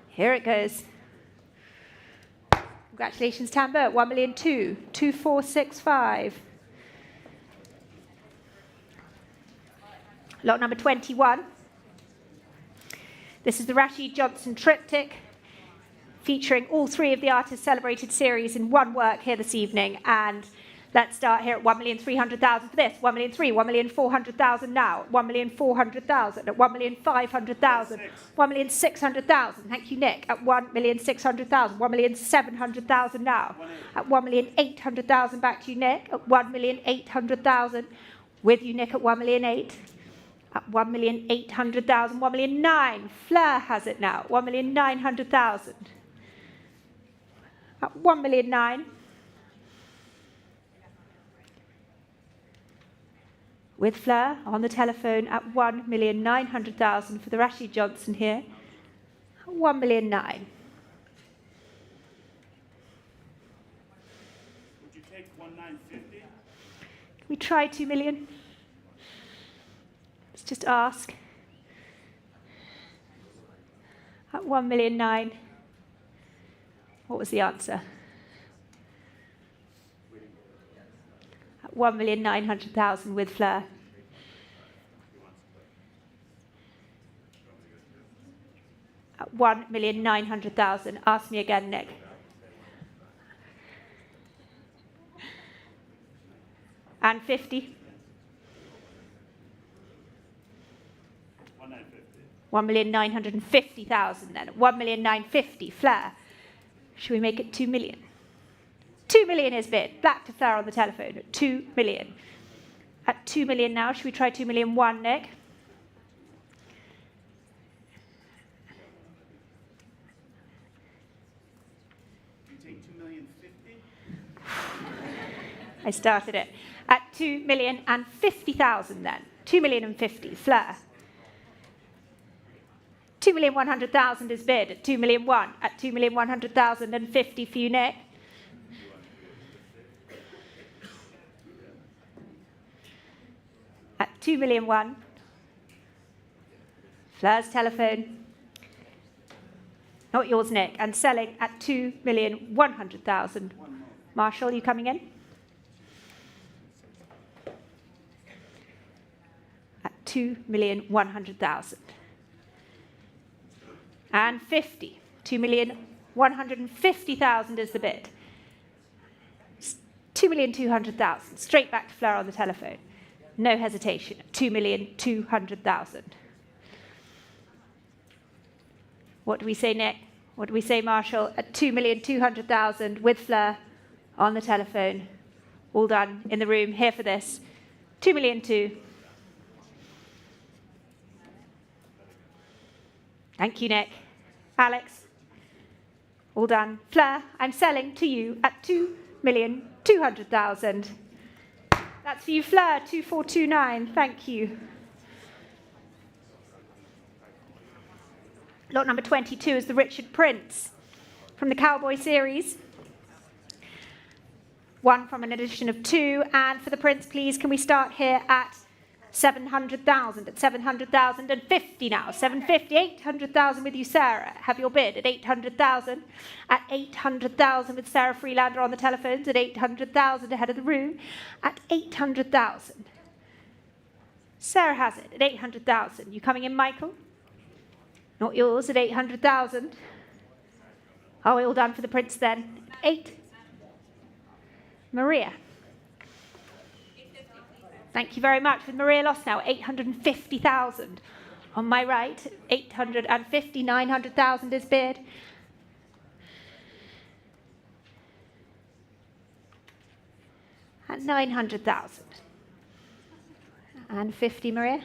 Here it goes. Congratulations, Tambo, at 1,200,000, 2465. Lot number 21. This is the Rashid Johnson triptych, featuring all three of the artists' celebrated series in one work here this evening. And let's start here at 1,300,000 for this. 1,300,000, 1,400,000 now. 1,400,000 at 1,500,000. 1,600,000. Thank you, Nick. At 1,600,000. 1,700,000 now. At 1,800,000. Back to you, Nick. At 1,800,000. With you, Nick, at 1,800,000. At 1,800,000. 1,900,000. Fleur has it now. 1,900,000. At 1,900,000. With Fleur on the telephone at 1,900,000 for the Rashid Johnson here. 1,900,000. Would you take 1,950? Can we try 2 million? Let's just ask. At 1,900,000. What was the answer? At 1,900,000 with Fleur. At 1,900,000. Ask me again, Nick. And 50. 1,950,000 then. 1,950,000. Fleur. Should we make it 2 million? 2 million is bid. Back to Fleur on the telephone at 2 million. At 2 million now. Should we try 2,000,001, Nick? You take 2,050,000? I started it. At 2,050,000 then. 2,050,000. Fleur. 2,100,000 is bid at 2,000,001. At 2,100,000 and 50 for you, Nick. 2,000,001. Fleur's telephone. Not yours, Nick. And selling at 2,100,000. Marshall, you coming in? At 2,100,000. And 50. 2,150,000 is the bid. 2,200,000. Straight back to Fleur on the telephone. No hesitation. 2,200,000. What do we say, Nick? What do we say, Marshall? At 2,200,000 with Fleur on the telephone. All done in the room. Here for this. 2,200,000. Thank you, Nick. Alex. All done. Fleur, I'm selling to you at 2,200,000. That's for you, Fleur. 2,429. Thank you. Lot number 22 is the Richard Prince from the Cowboy series. One from an edition of 2. And for the Prince, please, can we start here at 700,000? At 700,050 now. 750, 800,000 with you, Sarah. Have your bid at 800,000. At 800,000 with Sarah Freelander on the telephones. At 800,000 ahead of the room. At 800,000. Sarah has it at 800,000. You coming in, Michael? Not yours at 800,000. Oh, all done for the Prince then. 8. Maria. Thank you very much. With Maria lost now, 850,000. On my right, 850, 900,000 is bid. At 900,000. And 50, Maria.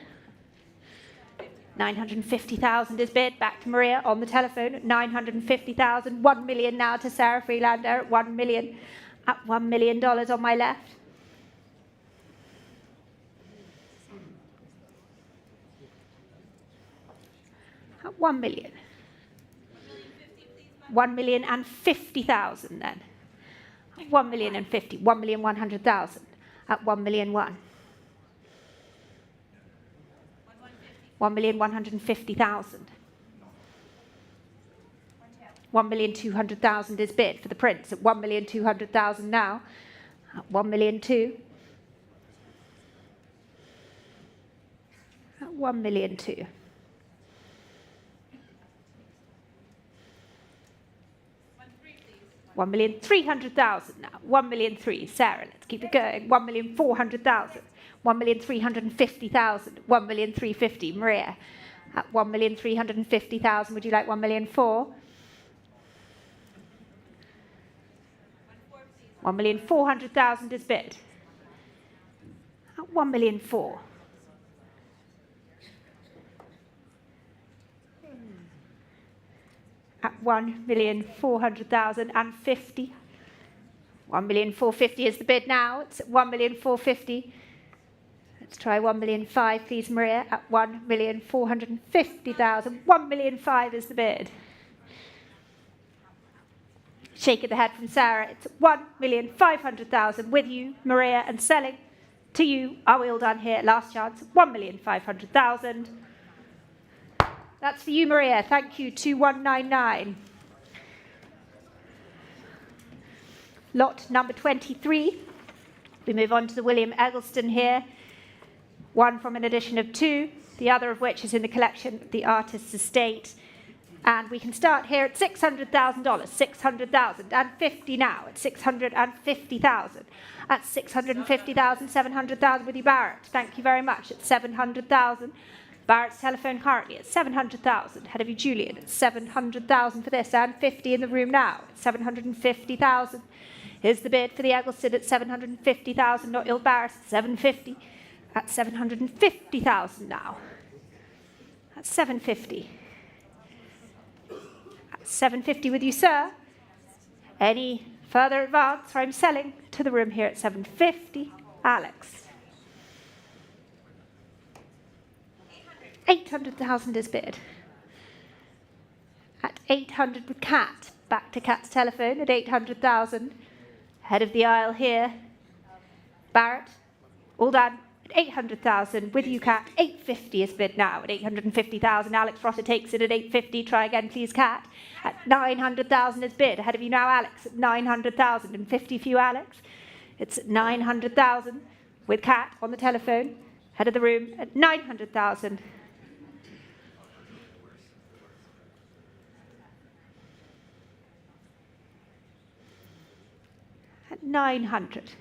950,000 is bid. Back to Maria on the telephone at 950,000. 1 million now to Sarah Freelander at 1 million. At $1 million on my left. At 1 million. 1,050,000 then. 1,050,000. 1,100,000 at 1,000,001. 1,150,000. 1,200,000 is bid for the Prince at 1,200,000 now. At 1,200,000. At 1,200,000. 1,300,000 now. 1,300,000. Sarah, let's keep it going. 1,400,000. 1,350,000. 1,350,000. Maria, at 1,350,000. Would you like 1,400,000? 1,400,000 is bid. At 1,400,000. At 1,400,000 and 50. 1,450,000 is the bid now. It's at 1,450,000. Let's try 1,500,000, please, Maria. At 1,450,000. 1,500,000 is the bid. Shake of the head from Sarah. It's 1,500,000 with you, Maria, and selling to you. Are we all done here? Last chance. 1,500,000. That's for you, Maria. Thank you. 2,199. Lot number 23. We move on to the William Eggleston here. One from an edition of 2, the other of which is in the collection of the artist's estate. And we can start here at $600,000. 600,000 and 50 now at 650,000. At 650,000, 700,000 with you, Barrett. Thank you very much. At 700,000. Barrett's telephone currently at 700,000. Head of you, Julian, at 700,000 for this, and 50 in the room now at 750,000. Here's the bid for the Eggleston at 750,000. Not ill Barrett at 750. At 750,000 now. At 750. At 750 with you, sir. Any further advance? I'm selling to the room here at 750. Alex. 800,000 is bid. At 800 with Cat. Back to Cat's telephone at 800,000. Head of the aisle here. Barrett. All done. at 800,000. With you, Cat. 850 is bid now at 850,000. Alex Rotter takes it at 850. Try again, please, Cat. At 900,000 is bid. Ahead of you now, Alex, at 900,000. And 50 for you, Alex. It's 900,000 with Cat on the telephone. Head of the room at 900,000. At 900.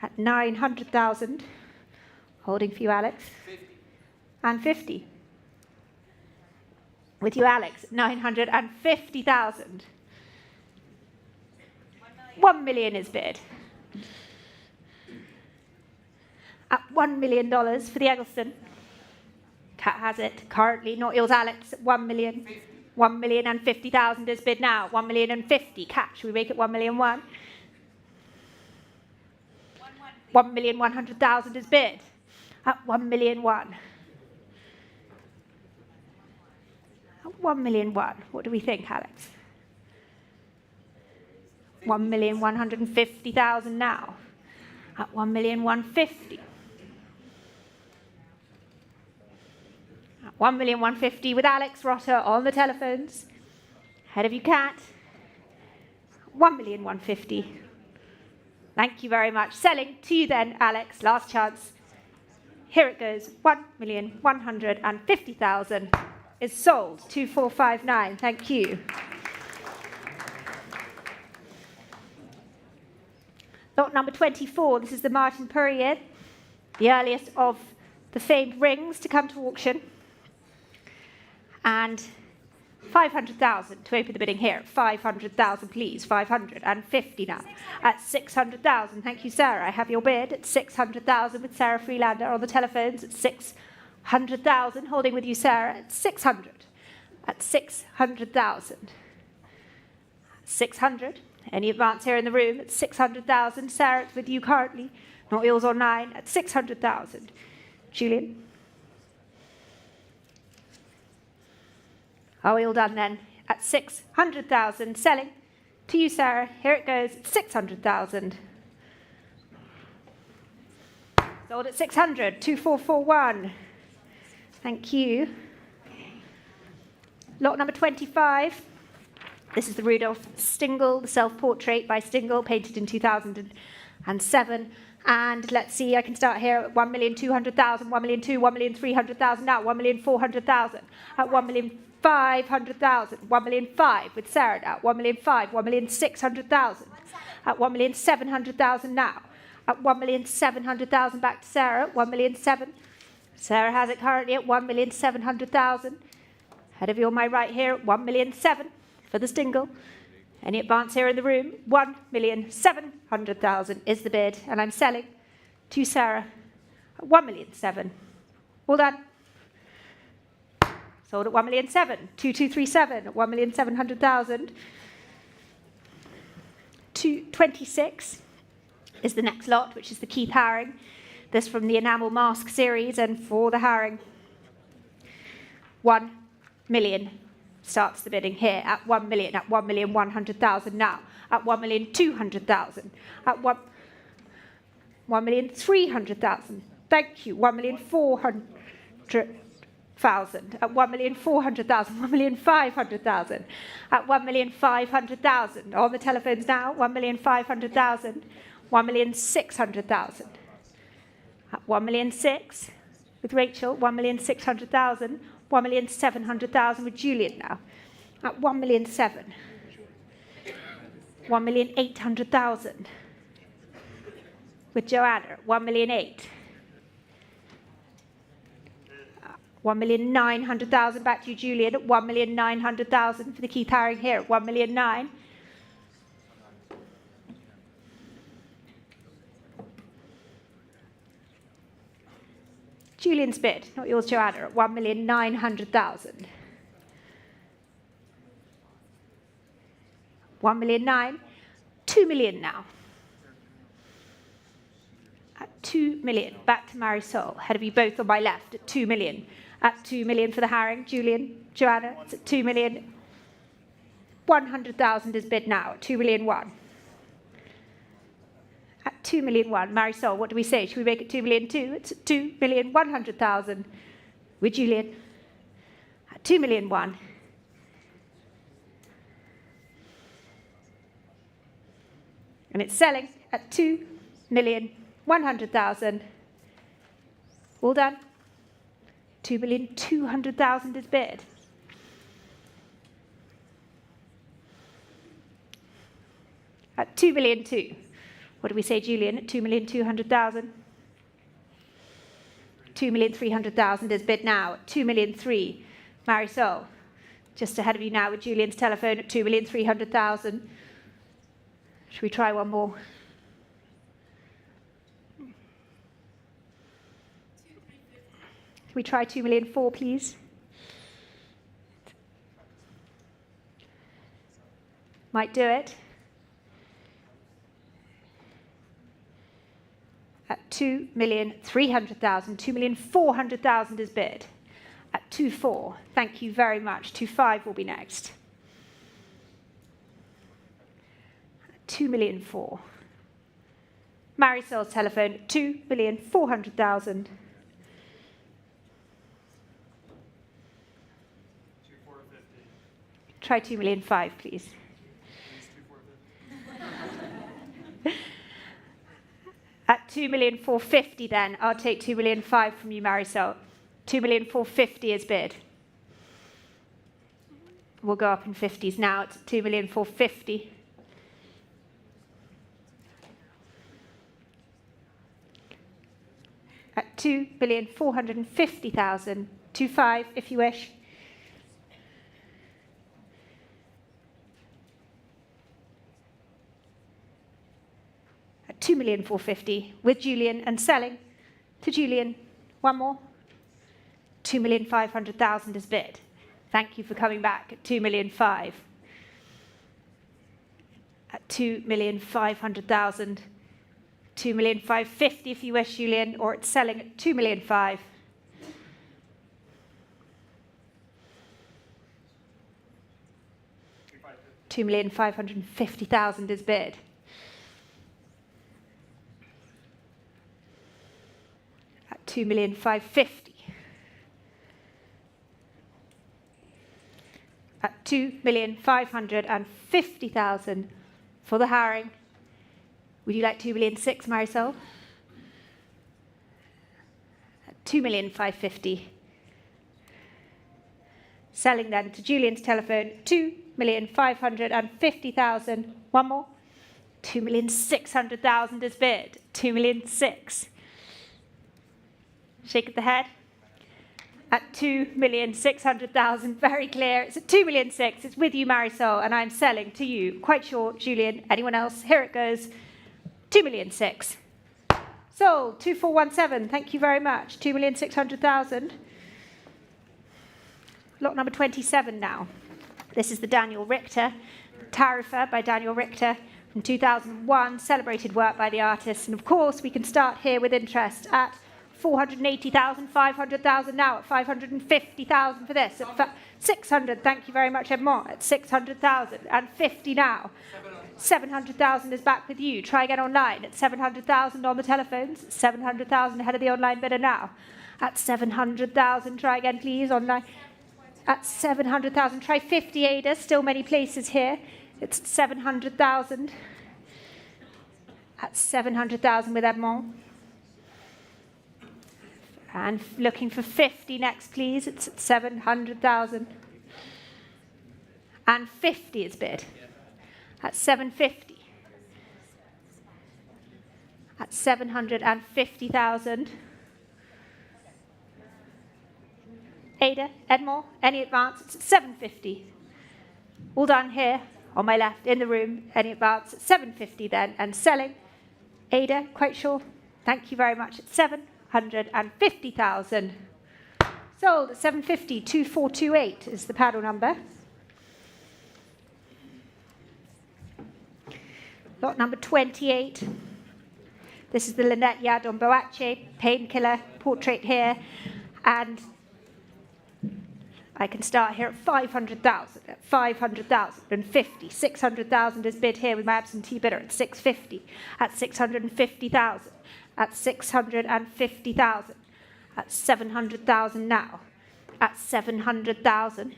At 900,000. Holding for you, Alex. 50. And 50. With you, Alex, 950,000. 1 million is bid. At $1 million for the Eggleston. Cat has it currently. Not yours, Alex. At 1 million. 1,050,000 is bid now. 1,050,000. Cat, should we make it 1,001,000? 1,100,000 is bid. At 1,001,000. At 1,001,000. What do we think, Alex? 1,150,000 now. At 1,150,000. At 1,150,000 with Alex Rotter on the telephones. Head of you, Cat. 1,150,000. Thank you very much. Selling to you then, Alex. Last chance. Here it goes. 1,150,000 is sold. 2,459. Thank you. Lot number 24. This is the Martin Purrier, the earliest of the famed rings to come to auction. And 500,000 to open the bidding here. 500,000, please. 550 now. At 600,000. Thank you, Sarah. I have your bid at 600,000 with Sarah Freelander on the telephones at 600,000. Holding with you, Sarah, at 600. At 600,000. 600. Any advance here in the room at 600,000. Sarah, it's with you currently. Not yours or 9 at 600,000. Julian. Are we all done then? At 600,000. Selling to you, Sarah. Here it goes at 600,000. Sold at 600. 2,441. Thank you. Lot number 25. This is the Rudolph Stingel, the self-portrait by Stingel, painted in 2007. And let's see, I can start here at 1,200,000, 1,200,000, 1,300,000 now, 1,400,000, at 1,500,000, 1,500,000 with Sarah now, 1,500,000, 1,600,000, at 1,700,000 now, at 1,700,000 back to Sarah, 1,700,000. Sarah has it currently at 1,700,000. Head of you on my right here at 1,700,000 for the Stingel. Any advance here in the room? 1,700,000 is the bid, and I'm selling to Sarah at 1,700,000. All done. Sold at 1,700,000. 2,237 at 1,700,000. 226 is the next lot, which is the Keith Haring. This from the Enamel Mask series, and for the Haring, 1 million. Starts the bidding here at 1 million, at 1,100,000 now, at 1,200,000, at 1,300,000. Thank you. 1,400,000, at 1,400,000, 1,500,000, at 1,500,000. On the telephones now, 1,500,000, 1,600,000, at 1,600,000 with Rachel, 1,600,000. 1,700,000 with Julian now, at 1,700,000. 1,800,000 with Joanna at 1,800,000. 1,900,000 back to you, Julian, at 1,900,000 for the Keith Haring here at 1,900,000. Julian's bid, not yours, Joanna, at 1,900,000. 1,900,000. 2 million now. At 2 million. Back to Marisol. Head of you both on my left at 2 million. At 2 million for the Haring. Julian, Joanna, it's at 2 million. 100,000 is bid now at 2,000,001. At 2,000,001, Marisol, what do we say? Should we make it 2,000,002? It's 2,100,000 with Julian. At 2,000,001. And it's selling at 2,100,000. All done. 2,200,000 is bid. At 2,000,002. What do we say, Julian? At 2,200,000. 2,300,000 is bid now. At 2,003,000. Marisol, just ahead of you now with Julian's telephone at 2,300,000. Should we try one more? Can we try 2,004,000, please? Might do it. At 2,300,000, 2,400,000 is bid. At 2,400,000, thank you very much. 2,500,000 will be next. 2,400,000. Marisol's telephone at 2,400,000. 2,450,000. Try 2,500,000, please. 2,450,000. At 2,450,000 then, I'll take 2,500,000 from you, Marisol. 2,450,000 is bid. We'll go up in 50s now. It's 2,450,000. At 2,450,000. 2,500,000 if you wish. At 2,450,000 with Julian and selling to Julian. One more. 2,500,000 is bid. Thank you for coming back at 2,500,000. At 2,500,000. 2,550,000 if you wish, Julian, or it's selling at 2,500,000. 2,550,000 is bid. At 2,550,000. At 2,550,000 for the Haring. Would you like 2,600,000, Marisol? At 2,550,000. Selling then to Julian's telephone, 2,550,000. One more. 2,600,000 is bid. 2,600,000. Shake of the head. At 2,600,000, very clear. It's at 2,600,000. It's with you, Marisol, and I'm selling to you. Quite sure, Julian. Anyone else? Here it goes. 2,600,000. Sold. 2,417. Thank you very much. 2,600,000. Lot number 27 now. This is the Daniel Richter, Tarifa by Daniel Richter from 2001, celebrated work by the artist. And of course, we can start here with interest at 480,000, 500,000 now, at 550,000 for this. At 600, thank you very much, Edmond, at 600,000, and 50 now. 700,000 is back with you. Try again online at 700,000 on the telephones. 700,000 ahead of the online bidder now. At 700,000, try again, please, online. At 700,000, try 50, Ada. Still many places here. It's 700,000. At 700,000 with Edmond. And looking for 50 next, please. It's at 700,000. And 50 is bid. At 750. At 750,000. Ada, Edmond, any advance? It's at 750. All done here on my left in the room. Any advance at 750 then, and selling. Ada, quite sure. Thank you very much. At 750,000. Sold at 750. 2428 is the paddle number. Lot number 28. This is the Lynette Yadon Boache painkiller portrait here. And I can start here at 500,000, at 500,000 and 50. 600,000 is bid here with my absentee bidder at 650, at 650,000, at 650,000, at 700,000 now, at 700,000,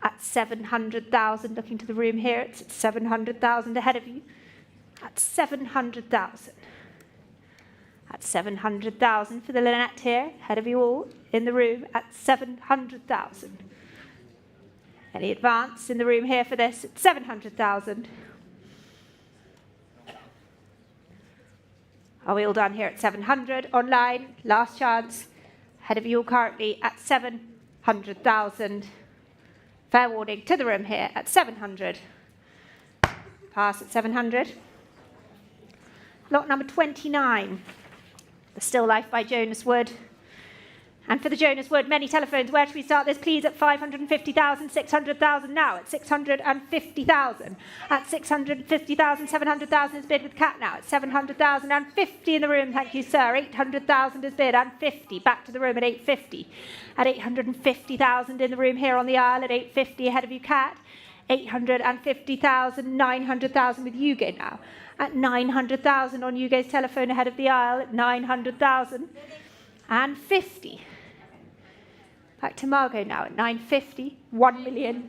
at 700,000, looking to the room here, it's at 700,000 ahead of you, at 700,000. At 700,000 for the Lynette here, ahead of you all in the room at 700,000. Any advance in the room here for this at 700,000? Are we all done here at 700? Online, last chance, ahead of you all currently at 700,000. Fair warning to the room here at 700. Pass at 700. Lot number 29. The Still Life by Jonas Wood. And for the Jonas Wood, many telephones. Where should we start this, please? At 550,000, 600,000 now. At 650,000. At 650,000, 700,000 is bid with Cat now. At 700,000 and 50 in the room. Thank you, sir. 800,000 is bid and 50. Back to the room at 850. At 850,000 in the room here on the aisle. At 850 ahead of you, Cat. 850,000, 900,000 with Yuge now. At 900,000 on Yuge's telephone ahead of the aisle, at 900,000 and 50. Back to Margot now at 950, 1 million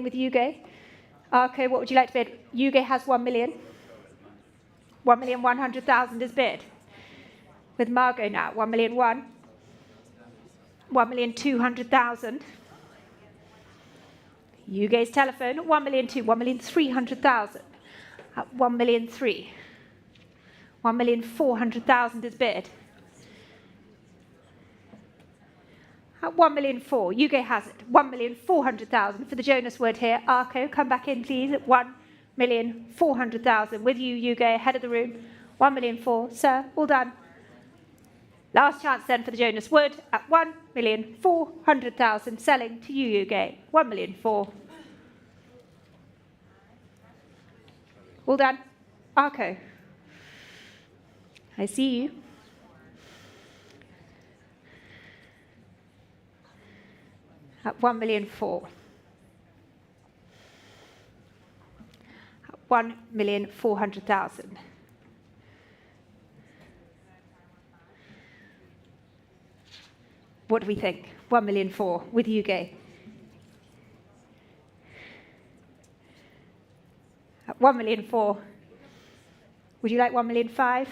with Yuge. Okay, what would you like to bid? Yuge has 1 million. 1,100,000 is bid. With Margot now, 1,000,001, 1,200,000. Yuge's telephone at 1,002,000, 1,300,000. At 1,003,000. 1,400,000 is bid. At 1,004,000, Yuge has it. 1,400,000 for the Jonas Wood here. Arco, come back in, please, at 1,400,000. With you, Yuge, ahead of the room. 1,004,000. Sir, all done. Last chance then for the Jonas Wood at 1,400,000. Selling to you, Yuge. 1,004,000. All done. Arco. I see you. At 1,004,000. At 1,400,000. What do we think? 1,004,000 with Yuge. At 1,004,000. Would you like 1,005,000?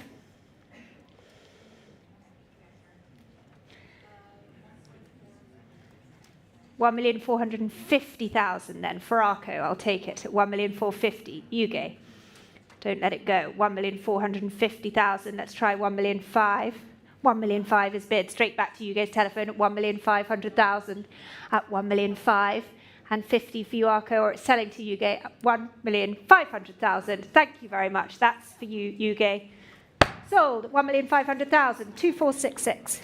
$1,450,000 then for Arco. I'll take it at 1,450,000. Yuge. Don't let it go. 1,450,000. Let's try 1,005,000. 1,005,000 is bid. Straight back to Yuge's telephone at 1,500,000. At 1,005,000 and 50 for you, Arco, or it's selling to Yuge at 1,500,000. Thank you very much. That's for you, Yuge. Sold at 1,500,000. 2466.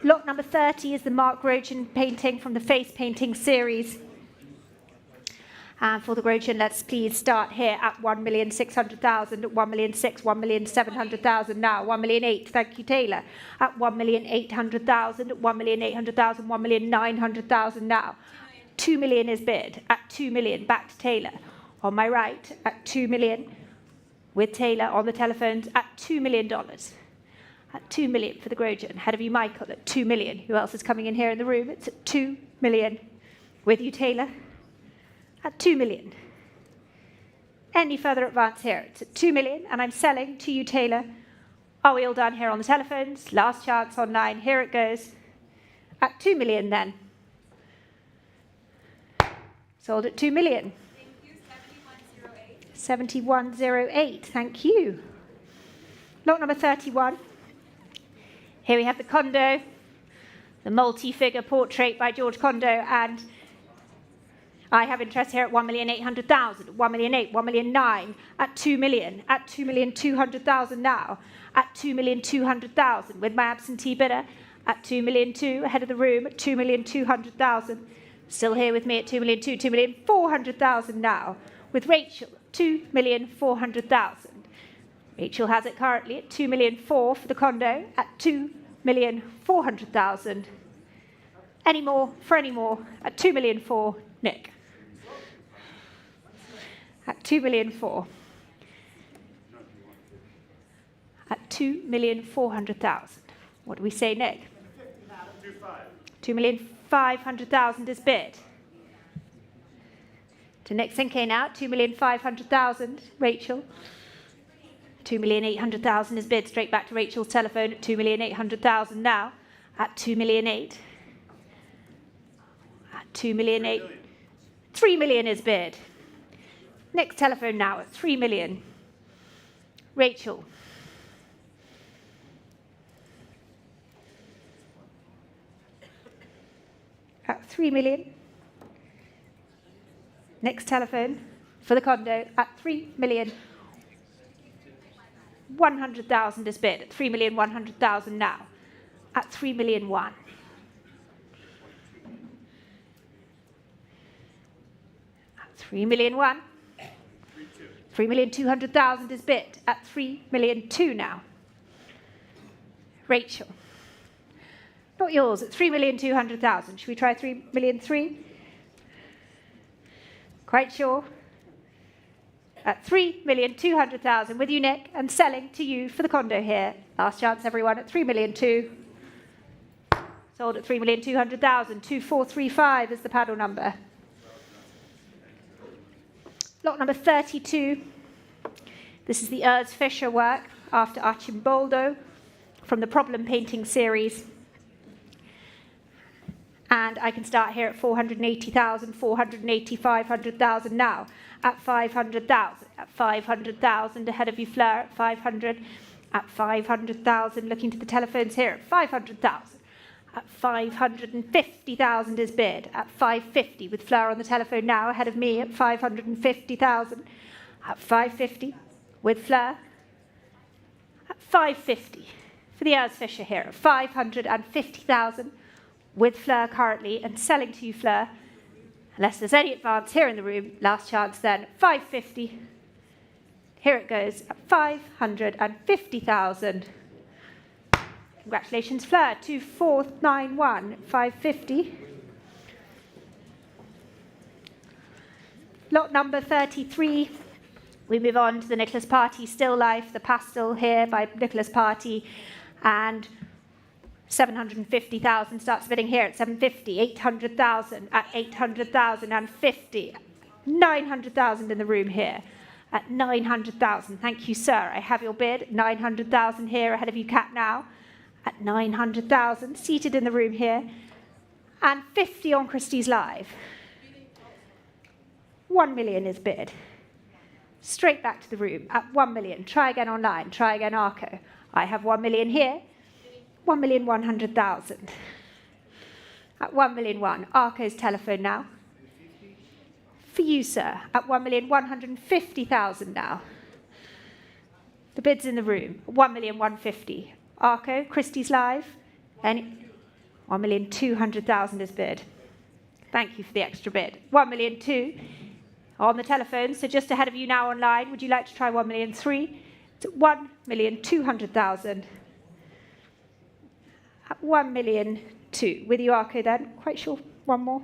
Lot number 30 is the Mark Grochin painting from the Face Painting series. And for the Grochin, let's please start here at 1,600,000, at 1,600,000, 1,700,000 now, 1,800,000, thank you, Taylor, at 1,800,000, at 1,800,000, 1,900,000 now. 2 million is bid, at 2 million, back to Taylor. On my right, at 2 million, with Taylor on the telephones, at $2 million. At 2 million for the Grochin. Ahead of you, Michael, at 2 million. Who else is coming in here in the room? It's at 2 million. With you, Taylor, at 2 million. Any further advance here? It's at 2 million, and I'm selling to you, Taylor. Are we all done here on the telephones? Last chance online. Here it goes. At 2 million then. Sold at 2 million. Thank you. 7108. 7108. Thank you. Lot number 31. Here we have the Condo, the multi-figure portrait by George Condo, and I have interest here at 1,800,000, 1,800,000, 1,900,000, at 2 million, at 2,200,000 now, at 2,200,000 with my absentee bidder at 2,200,000 ahead of the room at 2,200,000. Still here with me at 2,200,000, 2,400,000 now with Rachel, 2,400,000. Rachel has it currently at 2,400,000 for the Condo at 2 2,400,000. Any more for any more at 2,000,004, Nick. At 2,000,004. At 2,400,000. What do we say, Nick? 2,500,000 is bid. To Nick's thinking now, 2,500,000, Rachel. 2,800,000 is bid. Straight back to Rachel's telephone at 2,800,000 now. At 2,000,008. At 2,000,008. 3 million is bid. Nick's telephone now at 3 million. Rachel. At 3 million. Nick's telephone for the condo at 3,100,000 is bid. At 3,100,000 now. At 3,000,001. At 3,000,001. 3,200,000 is bid. At 3,000,002 now. Rachel. Not yours, at 3,200,000. Should we try 3,003? Quite sure. At 3,200,000 with you, Nick, and selling to you for the condo here. Last chance, everyone, at 3,002,000. Sold at 3,200,000. 2435 is the paddle number. Lot number 32. This is the Urs Fischer work after Archimboldo from the Problem Painting series. And I can start here at 480,000, 480, 500,000 now. At 500,000, at 500,000, ahead of you, Fleur, at 500, at 500,000, looking to the telephones here, at 500,000. At 550,000 is bid. At 550, with Fleur on the telephone now, ahead of me, at 550,000. At 550, with Fleur. At 550, for the Urs Fischer here, at 550,000. With Fleur currently, and selling to you, Fleur, unless there's any advance here in the room. Last chance then, 550. Here it goes, at 550,000. Congratulations, Fleur, 2491, 550. Lot number 33. We move on to the Nicholas Party Still Life, the pastel here by Nicholas Party, and 750,000 starts bidding here at 750, 800,000 at 800,000 and 50, 900,000 in the room here at 900,000. Thank you, sir. I have your bid. 900,000 here ahead of you, Cat, now at 900,000 seated in the room here, and 50 on Christie's Live. 1 million is bid. Straight back to the room at 1 million. Try again online. Try again, Arco. I have 1 million here. 1,100,000. At 1,000,001, Arco's telephone now. For you, sir, at 1,150,000 now. The bid's in the room, 1,150,000. Arco, Christie's Live, 1,200,000 is bid. Thank you for the extra bid. 1,200,000 on the telephone, so just ahead of you now online. Would you like to try 1,300,000? It's at 1,200,000. At 1,200,000. With you, Arco, then. Quite sure. One more.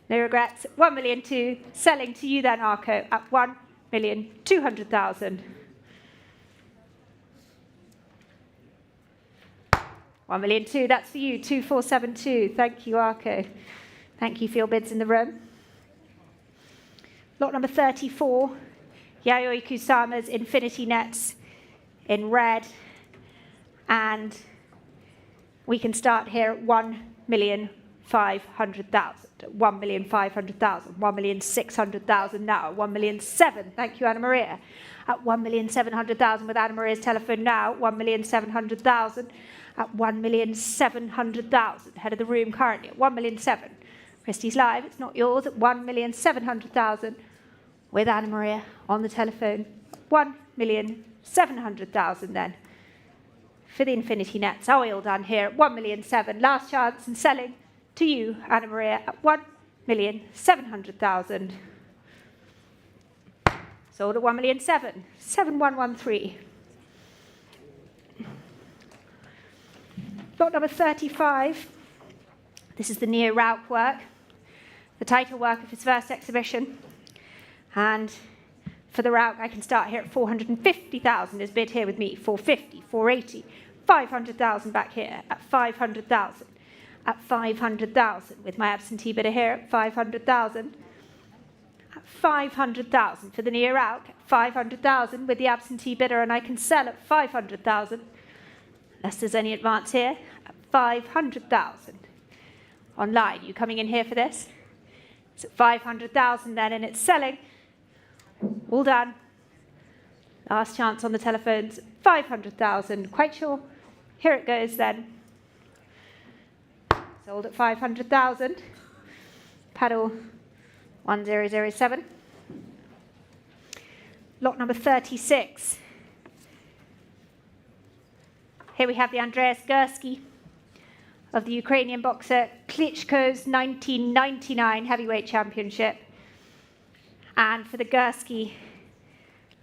No regrets. 1,200,000. Selling to you, then, Arco, at 1,200,000. 1,200,000. That's for you. 2472. Thank you, Arco. Thank you for your bids in the room. Lot number 34. Yayoi Kusama's Infinity Nets in red. And we can start here at 1,500,000. 1,500,000. 1,600,000 now. 1,700,000. Thank you, Anna Maria. At 1,700,000 with Anna Maria's telephone now. 1,700,000. At 1,700,000. Head of the room currently at 1,700,000. Christie's Live, it's not yours, at 1,700,000 with Anna Maria on the telephone. 1,700,000 then for the Infinity Nets. Oil done here at 1,700,000. Last chance and selling to you, Anna Maria, at 1,700,000. Sold at 1,700,000. 7113. Lot number 35. This is the Neo Rauch work, the title work of his first exhibition. And for the Rauch, I can start here at 450,000 is bid here with me. 450, 480, 500,000 back here at 500,000. At 500,000 with my absentee bidder here at 500,000. At 500,000 for the Neo Rauch, 500,000 with the absentee bidder, and I can sell at 500,000. Unless there's any advance here, at 500,000. Online, you coming in here for this? It's at 500,000 then, and it's selling. All done. Last chance on the telephones, 500,000. Quite sure. Here it goes then. Sold at 500,000. Paddle 1007. Lot number 36. Here we have the Andreas Gursky of the Ukrainian boxer Klitschko's 1999 heavyweight championship. And for the Gursky,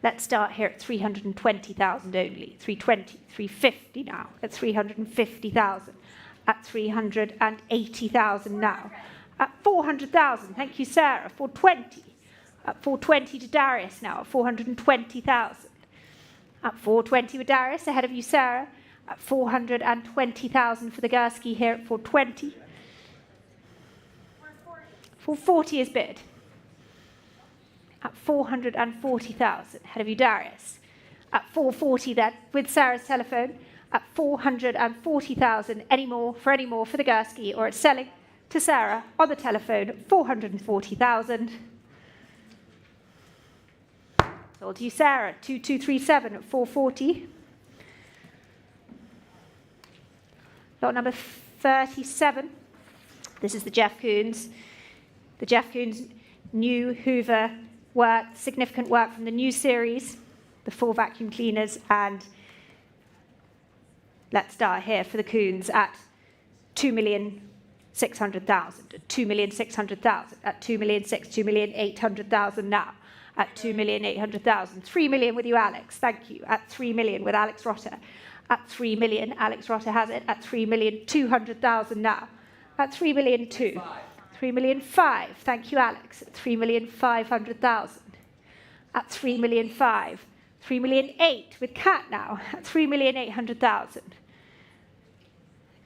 let's start here at 320,000 only. 320, 350 now at 350,000. At 380,000 now. At 400,000, thank you, Sarah. 420. At 420 to Darius now. At 420,000. At 420 with Darius, ahead of you, Sarah. At 420,000 for the Gursky here at 420. 440 is bid. At 440,000, ahead of you, Darius. At 440 then, with Sarah's telephone. At 440,000, any more for the Gursky, or it's selling to Sarah on the telephone at 440,000. Sold to you, Sarah, 2237 at 440. Lot number 37. This is the Jeff Koons. The Jeff Koons new Hoover work, significant work from the new series, the 4 vacuum cleaners, and let's start here for the Koons at 2,600,000, at 2,600,000, at 2,800,000 now, at 2,800,000, 3 million with you, Alex, thank you, at 3 million with Alex Rotter, at 3 million, Alex Rotter has it, at 3,200,000 now, at 3,200,000, 3,500,000, thank you, Alex, at 3,500,000, at 3,500,000, 3,800,000 with Cat now, at 3,800,000.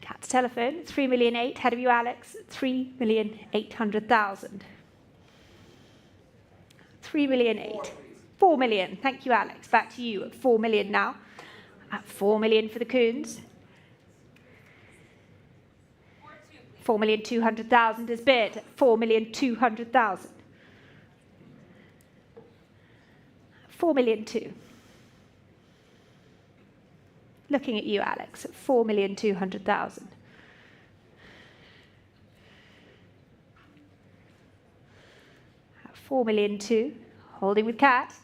Cat's telephone, 3,800,000, head of you, Alex, 3,800,000. 3,800,000. 4 million, thank you, Alex. Back to you at 4 million now. At 4 million for the Koons. 4,200,000 is bid at 4,200,000. 4,200,000. Looking at you, Alex, at 4,200,000. At 4,200,000, holding with Cat.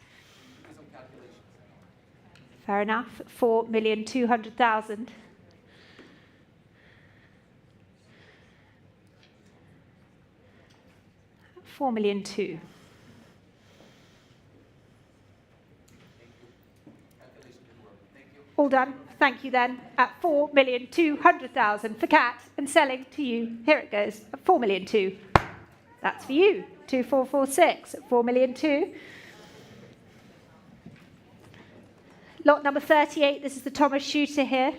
Fair enough, at 4,200,000. 4,200,000. All done. Thank you then. At 4,200,000 for Cat and selling to you. Here it goes. At 4,200,000. That's for you. 2446 at 4,200,000. Lot number 38. This is the Thomas Shooter here.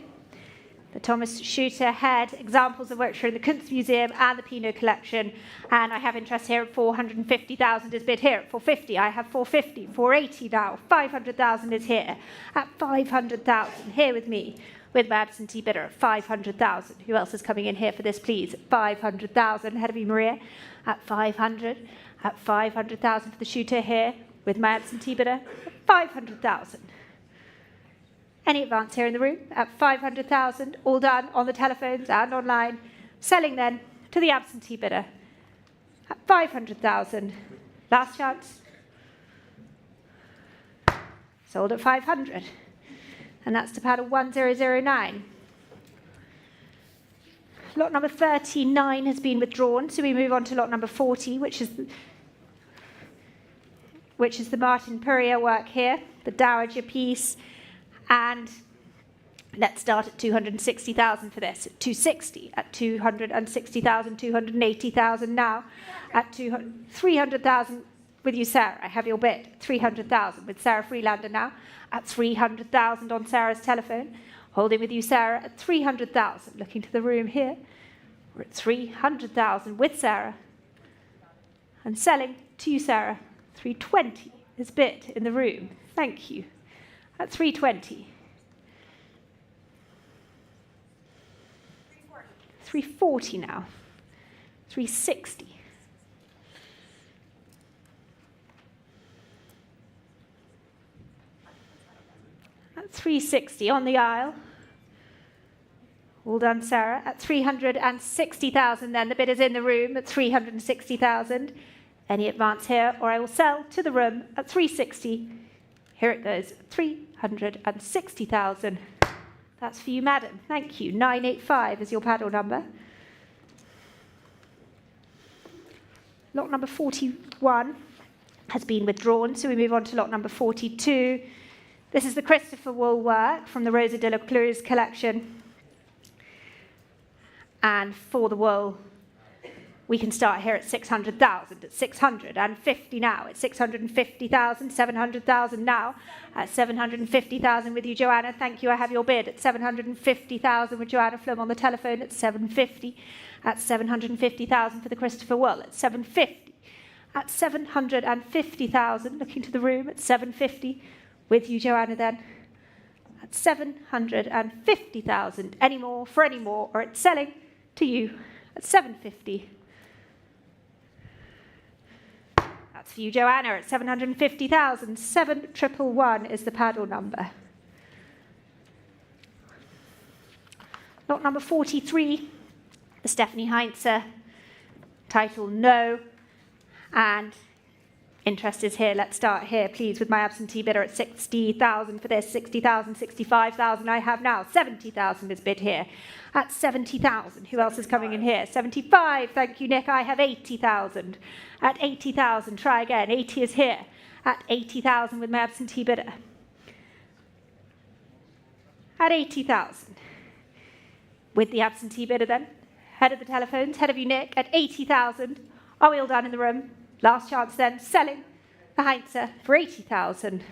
The Thomas Shooter had examples of which are in the Koons Museum and the Pinot collection. And I have interest here at 450,000 is bid here at 450. I have 450, 480 now. 500,000 is here at 500,000. Here with me with my absentee bidder at 500,000. Who else is coming in here for this, please? At 500,000. Ahead of you, Maria. At 500. At 500,000 for the Shooter here with my absentee bidder at 500,000. Any advance here in the room at 500,000, all done on the telephones and online. Selling then to the absentee bidder at 500,000. Last chance. Sold at 500. And that's to paddle 1009. Lot number 39 has been withdrawn, so we move on to lot number 40, which is the Martin Purrier work here, the Dowager piece. And Let's start at 260,000 for this. At 260, at 260,000, 280,000 now. At 300,000 with you, Sarah. I have your bid. 300,000 with Sarah Freelander now. At 300,000 on Sarah's telephone. Holding with you, Sarah, at 300,000. Looking to the room here. We're at 300,000 with Sarah. And selling to you, Sarah. 320 is bid in the room. Thank you. At 320. 340 now. 360. At 360 on the aisle. All done, Sarah. At 360,000 then. The bid is in the room at 360,000. Any advance here, or I will sell to the room at 360. Here it goes, 360,000. That's for you, madam. Thank you. 985 is your paddle number. Lot number 41 has been withdrawn, so we move on to lot number 42. This is the Christopher Wool work from the Rosa de la Cruz collection. And for the wool, we can start here at 600,000, at 650 now, at 650,000, 700,000 now, at 750,000 with you, Joanna. Thank you, I have your bid. At 750,000 with Joanna Flum on the telephone, at 750, at 750,000 for the Christopher Wool, at 750, at 750,000, looking to the room, at 750 with you, Joanna then, at 750,000, any more for any more, or it's selling to you at 750. That's for you, Joanna, at 750,000. 7111 is the paddle number. Lot number 43, the Stephanie Heinze, title No, and interest is here. Let's start here, please, with my absentee bidder at 60,000 for this. 60,000, 65,000 I have now. 70,000 is bid here. At 70,000, who else is coming in here? 75, thank you, Nick. I have 80,000. At 80,000, try again. 80 is here. At 80,000 with my absentee bidder. At 80,000. With the absentee bidder then. Head of the telephones, head of you, Nick. At 80,000. Are we all done in the room? Last chance then, selling the Heinze for 80,000.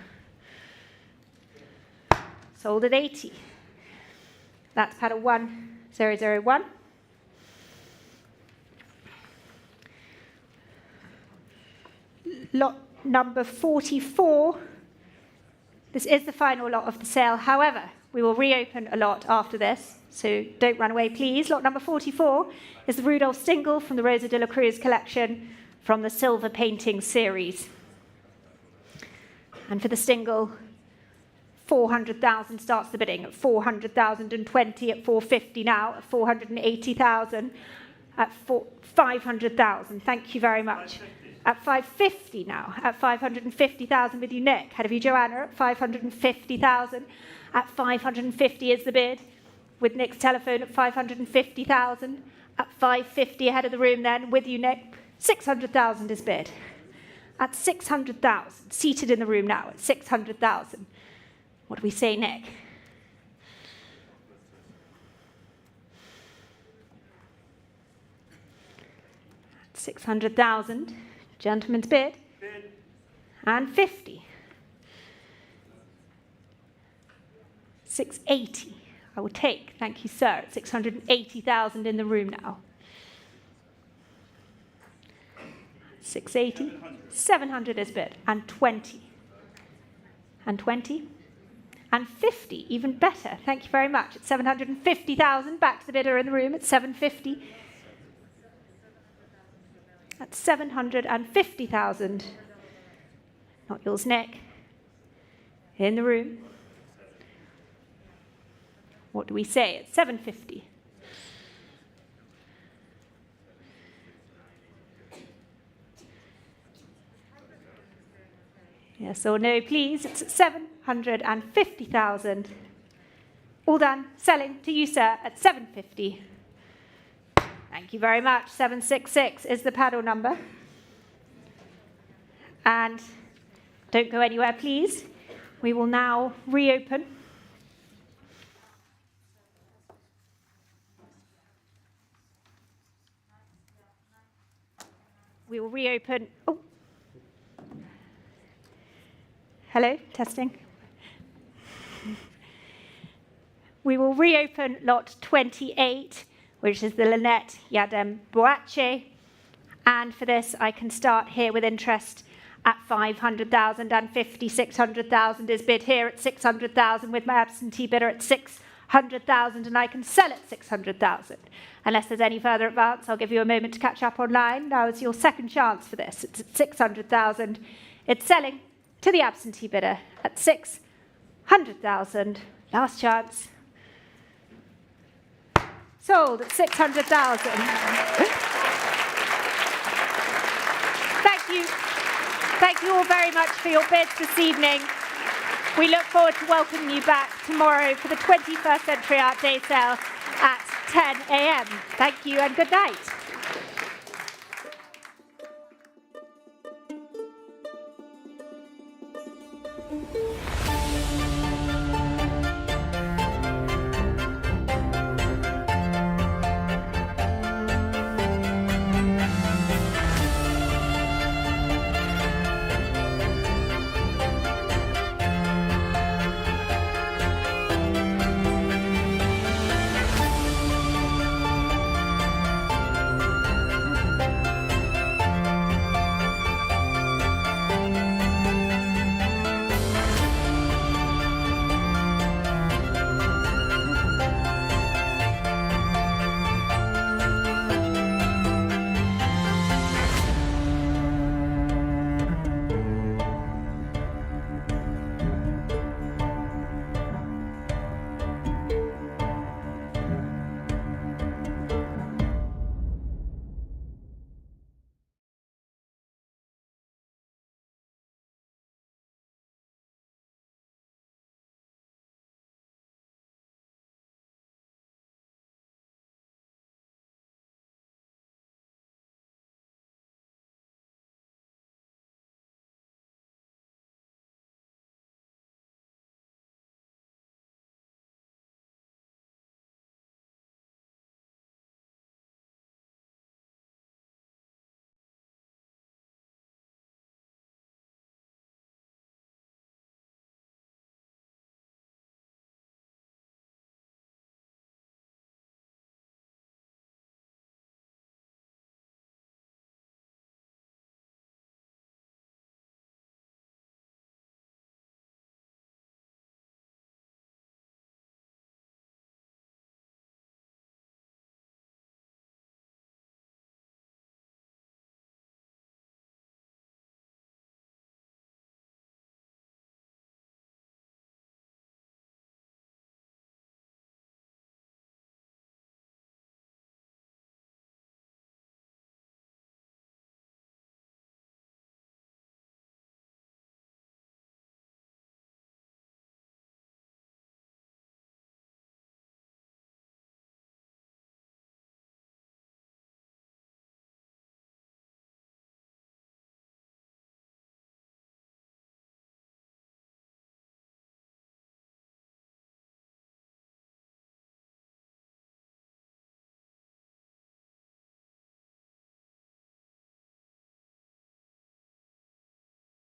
Sold at 80. That's paddle 1001. Lot number 44. This is the final lot of the sale. However, we will reopen a lot after this, so don't run away, please. Lot number 44 is the Rudolf Stingel from the Rosa de la Cruz collection, from the Silver Painting series. And for the Stingel, 400,000 starts the bidding at 400,020, at 450 now, at 480,000, at 500,000. Thank you very much. At 550 now, at 550,000 with you, Nick. Head of you, Joanna, at 550,000. At 550 is the bid, with Nick's telephone at 550,000. At 550 ahead of the room then, with you, Nick. 600,000 is bid. At 600,000, seated in the room now at 600,000. What do we say, Nick? At 600,000, gentleman's bid. Bid. And 50. 680, I will take. Thank you, sir. At 680,000 in the room now. 680, 700 is bid, and 20, and 20, and 50, even better. Thank you very much. At 750,000, back to the bidder in the room at 750. At 750,000, not yours, Nick, in the room. What do we say? At 750. Yes or no, please. It's at 750,000. All done. Selling to you, sir, at 750. Thank you very much. 766 is the paddle number. And don't go anywhere, please. We will now reopen we will reopen. Oh. Hello, testing. We will reopen lot 28, which is the Lynette Yadem Boache. And for this, I can start here with interest at 500,000 and 600,000 is bid here at 600,000 with my absentee bidder at 600,000, and I can sell at 600,000. Unless there's any further advance, I'll give you a moment to catch up online. Now is your second chance for this. It's at 600,000. It's selling to the absentee bidder at 600,000. Last chance. Sold at 600,000. Thank you. Thank you all very much for your bids this evening. We look forward to welcoming you back tomorrow for the 21st Century Art Day sale at 10 a.m. Thank you and good night.